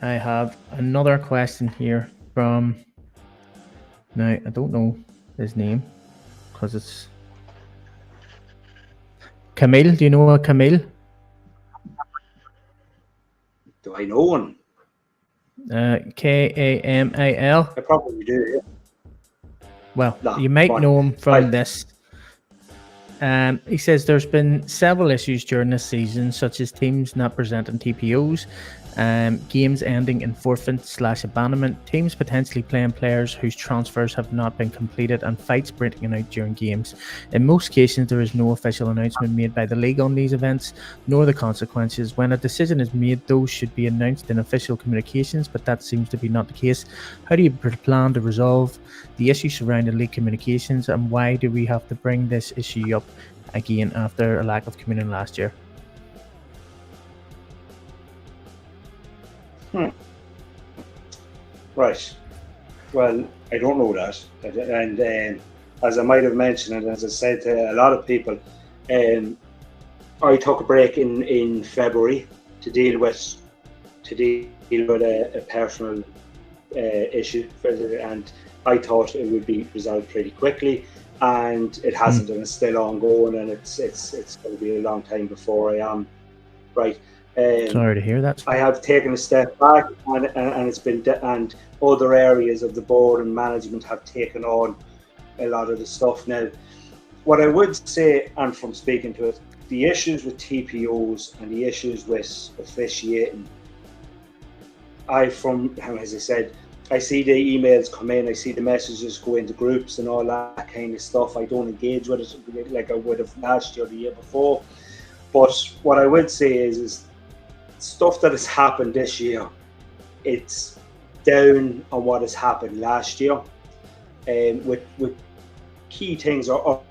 I have another question here from. Now I don't know his name because it's Camille. Do you know Camille? Do I know one? Kamil. I probably do. Yeah. Well, No, you might fine. know him from this. He says there's been several issues during this season, such as teams not presenting TPOs, games ending in forfeit/abandonment, teams potentially playing players whose transfers have not been completed, and fights breaking out during games. In most cases, there is no official announcement made by the league on these events, nor the consequences. When a decision is made, those should be announced in official communications, but that seems to be not the case. How do you plan to resolve the issue surrounding league communications, and why do we have to bring this issue up again after a lack of communication last year? Right. Well, I don't know that, and as I might have mentioned, and as I said to a lot of people, I took a break in February to deal with a personal issue, and I thought it would be resolved pretty quickly, and it hasn't, and it's still ongoing, and it's going to be a long time before I am right. Sorry to hear that. I have taken a step back, and it's been and other areas of the board and management have taken on a lot of the stuff now. What I would say, and from speaking to it, the issues with TPOs and the issues with officiating, as I said, I see the emails come in, I see the messages go into groups and all that kind of stuff. I don't engage with it like I would have last year or the year before. But what I would say is stuff that has happened this year, it's down on what has happened last year, with key things or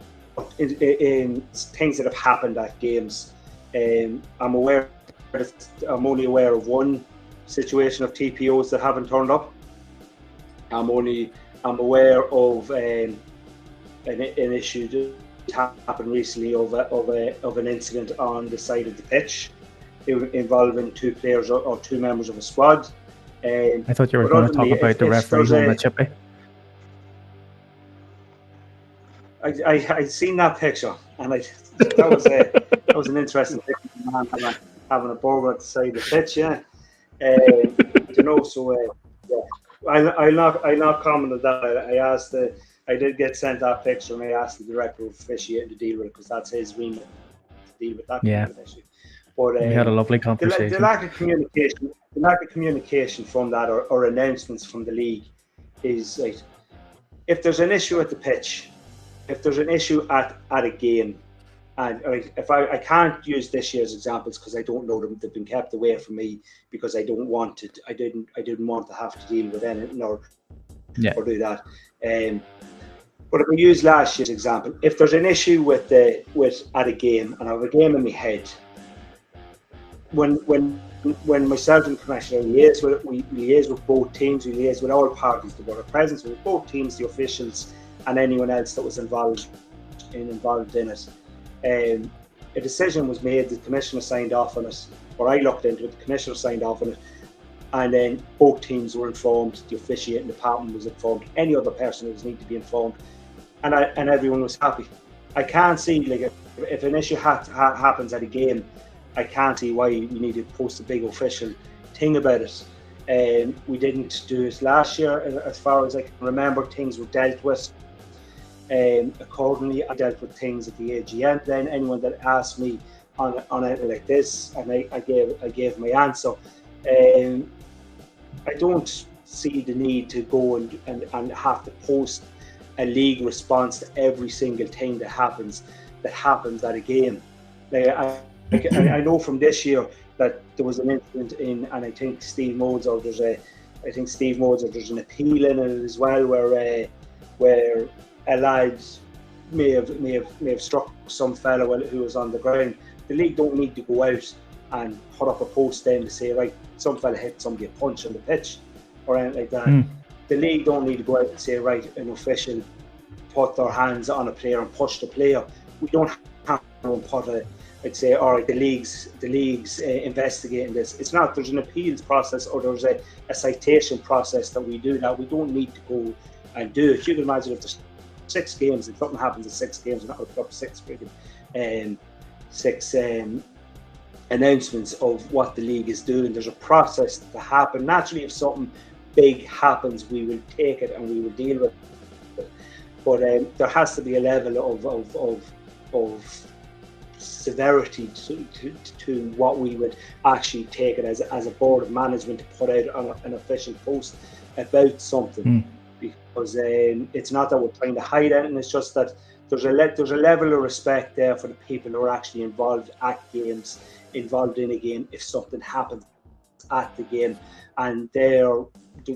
in things that have happened at games. I'm only aware of one situation of TPOs that haven't turned up. I'm aware of an issue that happened recently of an incident on the side of the pitch involving two players or two members of a squad. I thought you were going to talk about the referee holding the chippy. I seen that picture, and that was an interesting picture. Man having a burger at the side of the pitch, yeah. I'll not comment on that. I did get sent that picture, and I asked the director of officiating to deal with it because that's his remit to deal with that kind of issue. But we had a lovely conversation. The lack of communication from that or announcements from the league is like, if there's an issue at the pitch, if there's an issue at a game, and if I can't use this year's examples because I don't know them, they've been kept away from me because I didn't want to have to deal with anything or do that. But if I use last year's example, if there's an issue with at a game, and I have a game in my head, when myself and the commissioner liaise with both teams, we liaise with all parties that were present, with both teams, the officials, and anyone else that was involved in it. A decision was made, the commissioner signed off on it, or I looked into it, the commissioner signed off on it, and then both teams were informed, the officiating department was informed, any other person who was needed to be informed, and everyone was happy. I can't see, like, if an issue happens at a game, I can't see why we need to post a big official thing about it. We didn't do it last year, as far as I can remember. Things were dealt with. Accordingly, I dealt with things at the AGM. Then anyone that asked me on anything like this, and I gave my answer. I don't see the need to go and have to post a league response to every single thing that happens at a game. I know from this year that there was an incident and I think Steve Modes, or there's an appeal in it as well, where a lad may have struck some fellow who was on the ground. The league don't need to go out and put up a post then to say, right, some fella hit somebody a punch on the pitch or anything like that. The league don't need to go out and say, right, an official put their hands on a player and push the player. We don't have to put I'd say, all right, the league's investigating this. It's not. There's an appeals process, or there's a citation process that we do that. We don't need to go and do it. You can imagine if there's 6 games, if something happens in 6 games, we're not going to put up 6 announcements of what the league is doing. There's a process to happen. Naturally, if something big happens, we will take it and we will deal with it. But there has to be a level of severity to what we would actually take it as a board of management to put out an official post about something, because it's not that we're trying to hide it, and it's just that there's a level of respect there for the people who are actually involved at games, involved in a game. If something happens at the game, and there's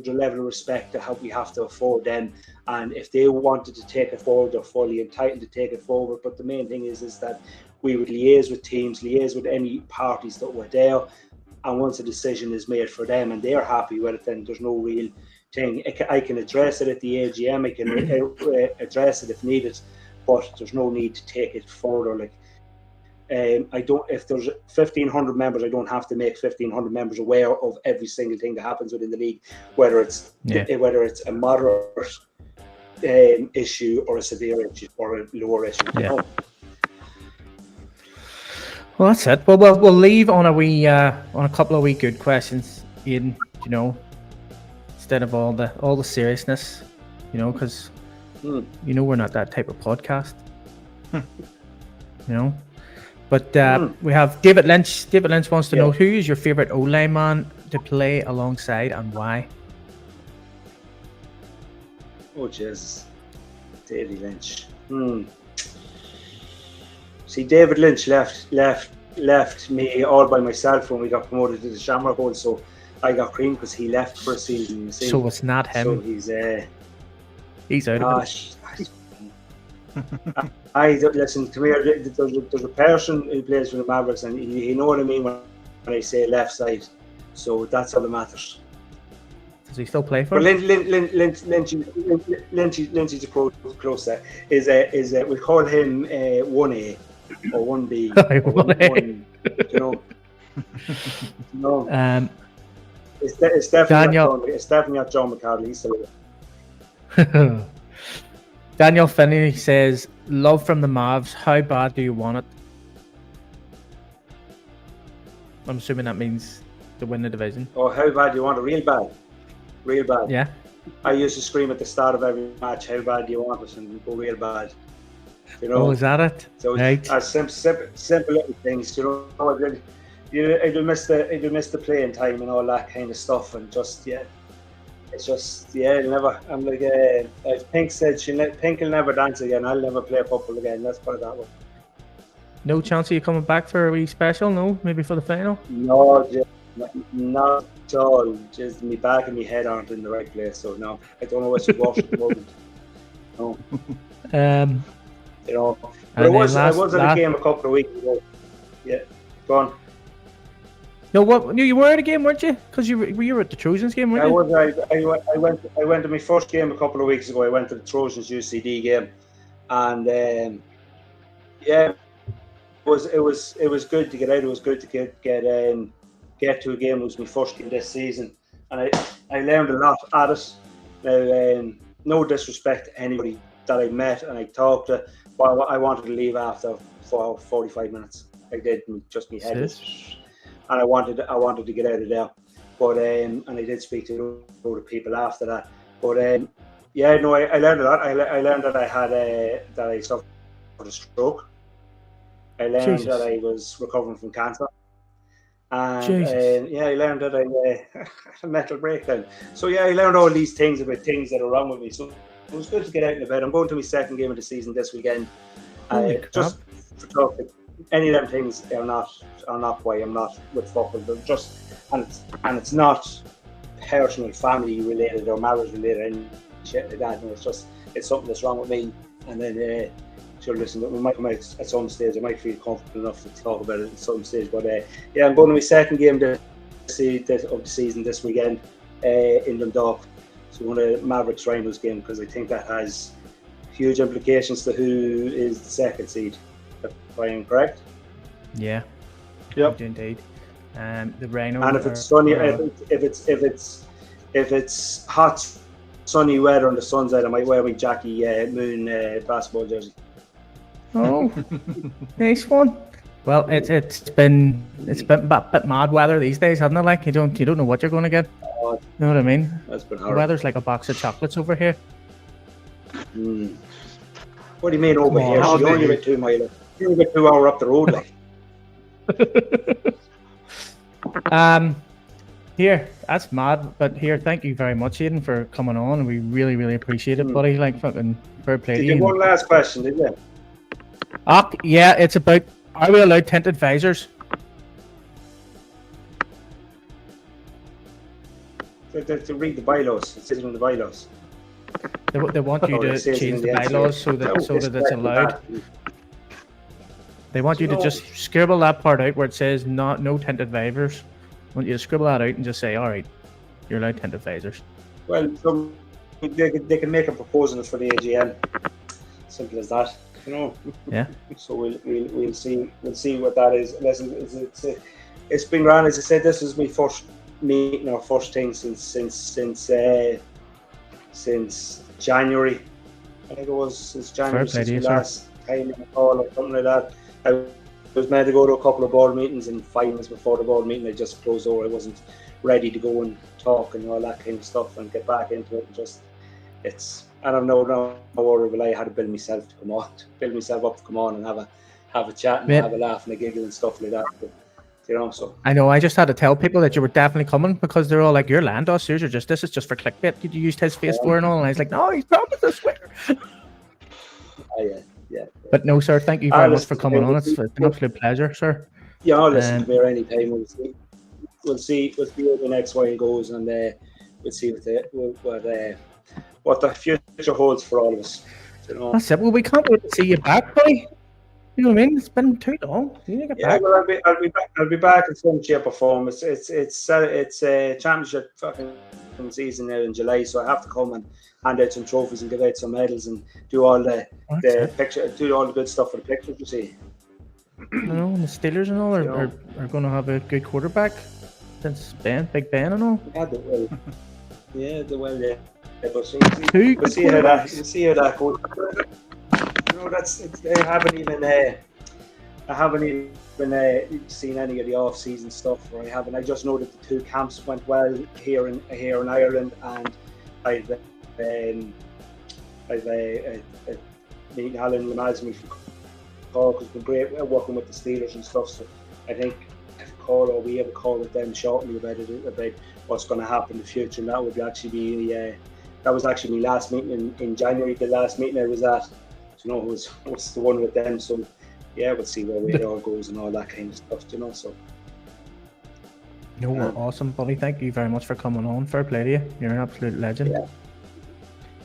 a level of respect to how we have to afford them, and if they wanted to take it forward, they're fully entitled to take it forward. But the main thing is that we would liaise with teams, liaise with any parties that were there, and once a decision is made for them and they're happy with it, then there's no real thing. I can address it at the AGM, I can address it if needed, but there's no need to take it further. Like, if there's 1,500 members, I don't have to make 1,500 members aware of every single thing that happens within the league, whether it's a moderate issue or a severe issue or a lower issue. Yeah. Well, that's it. Well, we'll leave on a couple of wee good questions, Aidan. You know, instead of all the seriousness, you know, because you know we're not that type of podcast. You know, but we have David Lynch. David Lynch wants to know, who is your favourite O-line man to play alongside and why? Oh Jesus, David Lynch. See, David Lynch left me all by myself when we got promoted to the Shamrock Bowl, so I got creamed because he left for a season. You see. So it's not him. So he's out of it. Listen, come here. There's a person who plays for the Mavericks, and you know what I mean when I say left side. So that's all that matters. Does he still play for? But Lynchy's close there. Is we call him 1A or 1B. or 1, you know. No. It's definitely not John McCarthy. Daniel Finney says, "Love from the Mavs. How bad do you want it?" I'm assuming that means to win the division. Oh, how bad do you want it? Real bad. Real bad. Yeah. I used to scream at the start of every match, "How bad do you want it?" and go real bad. You know. Oh, is that it? So right. Simple little things. You know, I do miss the playing time and all that kind of stuff, and just it's just never. I'm like, like Pink said, Pink will never dance again. I'll never play football again. Let's put it that way. No chance of you coming back for a wee special? No, maybe for the final? No, not at all. Just my back and my head aren't in the right place. So no, I don't know what to watch at the moment. No. You know, but I was at a game a couple of weeks ago. Yeah, go on. No, what? You were at a game, weren't you? Because you were at the Trojans game, weren't you? I went to my first game a couple of weeks ago. I went to the Trojans UCD game, and it was good to get out. It was good to get to a game. It was my first game this season, and I learned a lot at it. Now, no disrespect to anybody that I met and I talked to, but I wanted to leave after 45 minutes. I did, just my head. And I wanted to get out of there, but and I did speak to a lot of people after that. But I learned a lot. I learned that I suffered a stroke. I learned that I was recovering from cancer, and I learned that I had a mental breakdown. So I learned all these things about things that are wrong with me. So it was good to get out in the bed. I'm going to my second game of the season this weekend. Just for talking. Any of them things are not why I'm not with football. They're just and it's not personal, family related or marriage related and shit like that. And it's something that's wrong with me. And then listen, we might come out at some stage. I might feel comfortable enough to talk about it at some stage. But I'm going to my second game of the season this weekend in Dundalk. So I'm going to Mavericks Rhinos game because I think that has huge implications to who is the second seed. If I am correct. Yeah. Yep. Indeed. The Rhinos. And if it's sunny, if it's hot, sunny weather and the sun's out, I might wear my Jackie Moon basketball jersey. Oh, nice one. Well, it's been a bit mad weather these days, hasn't it? Like you don't know what you're going to get. You know what I mean? That's been hard. hard. The weather's like a box of chocolates over here. What do you mean over here? You're only about 2 miles. You're about 2 hours up the road, like. Here, that's mad. But here, thank you very much, Aidan, for coming on. We really, really appreciate it, buddy. Like fucking fair play to you. One last question, did you? Yeah, it's about are we allowed tinted visors? To read the bylaws. It says in the bylaws. They want you to change the bylaws so that it's allowed. They want you to just scribble that part out where it says no tinted visors. I want you to scribble that out and just say, all right, you're allowed tinted visors. Well, so they can make a proposal for the AGM. Simple as that, you know. Yeah. So we'll see what that is. Listen, it's been grand. As I said, this is my first meeting or first thing since January. I think it was since January since the last time in the call or something like that. I was meant to go to a couple of board meetings, and 5 minutes before the board meeting I just closed over. I wasn't ready to go and talk and all that kind of stuff and get back into it. And I'm no worry, but I had to build myself up to come on and have a chat and have a laugh and a giggle and stuff like that. But, you know, so I know. I just had to tell people that you were definitely coming because they're all like, "You're land us. This is just for clickbait. Did you use his face for and all?" And I was like, "No, he's promised, I swear." Yeah. But no, sir. Thank you very much for coming on. It's an absolute pleasure, sir. Yeah, I'll listen to me any time. We'll see where the next while goes, and we'll see what the future holds for all of us. That's it. Well, we can't wait to see you back, buddy. You know what I mean? It's been too long. You need to get back. Well, I'll be back in some shape or form. It's a championship fucking season now in July, so I have to come and hand out some trophies and give out some medals and do all the picture, do all the good stuff for the pictures. You see. You know, and the Steelers and all are going to have a good quarterback since Big Ben and all. Yeah, they will. Yeah. But we'll see how that goes. You know, I haven't even seen any of the off-season stuff. Or I just know that the two camps went well here in Ireland, and I've meeting Alan Lamazmi from Cork has been great working with the Steelers and stuff. So I think we have a call with them shortly about what's going to happen in the future, and that would that was actually my last meeting in January. The last meeting I was at. Was the one with them, so yeah, we'll see where it all goes and all that kind of stuff, you know. So, awesome, buddy. Thank you very much for coming on. Fair play to you. You're an absolute legend. Yeah.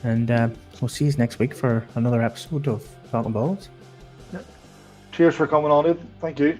And we'll see you next week for another episode of Talkin Balls. Cheers for coming on, Ed. Thank you.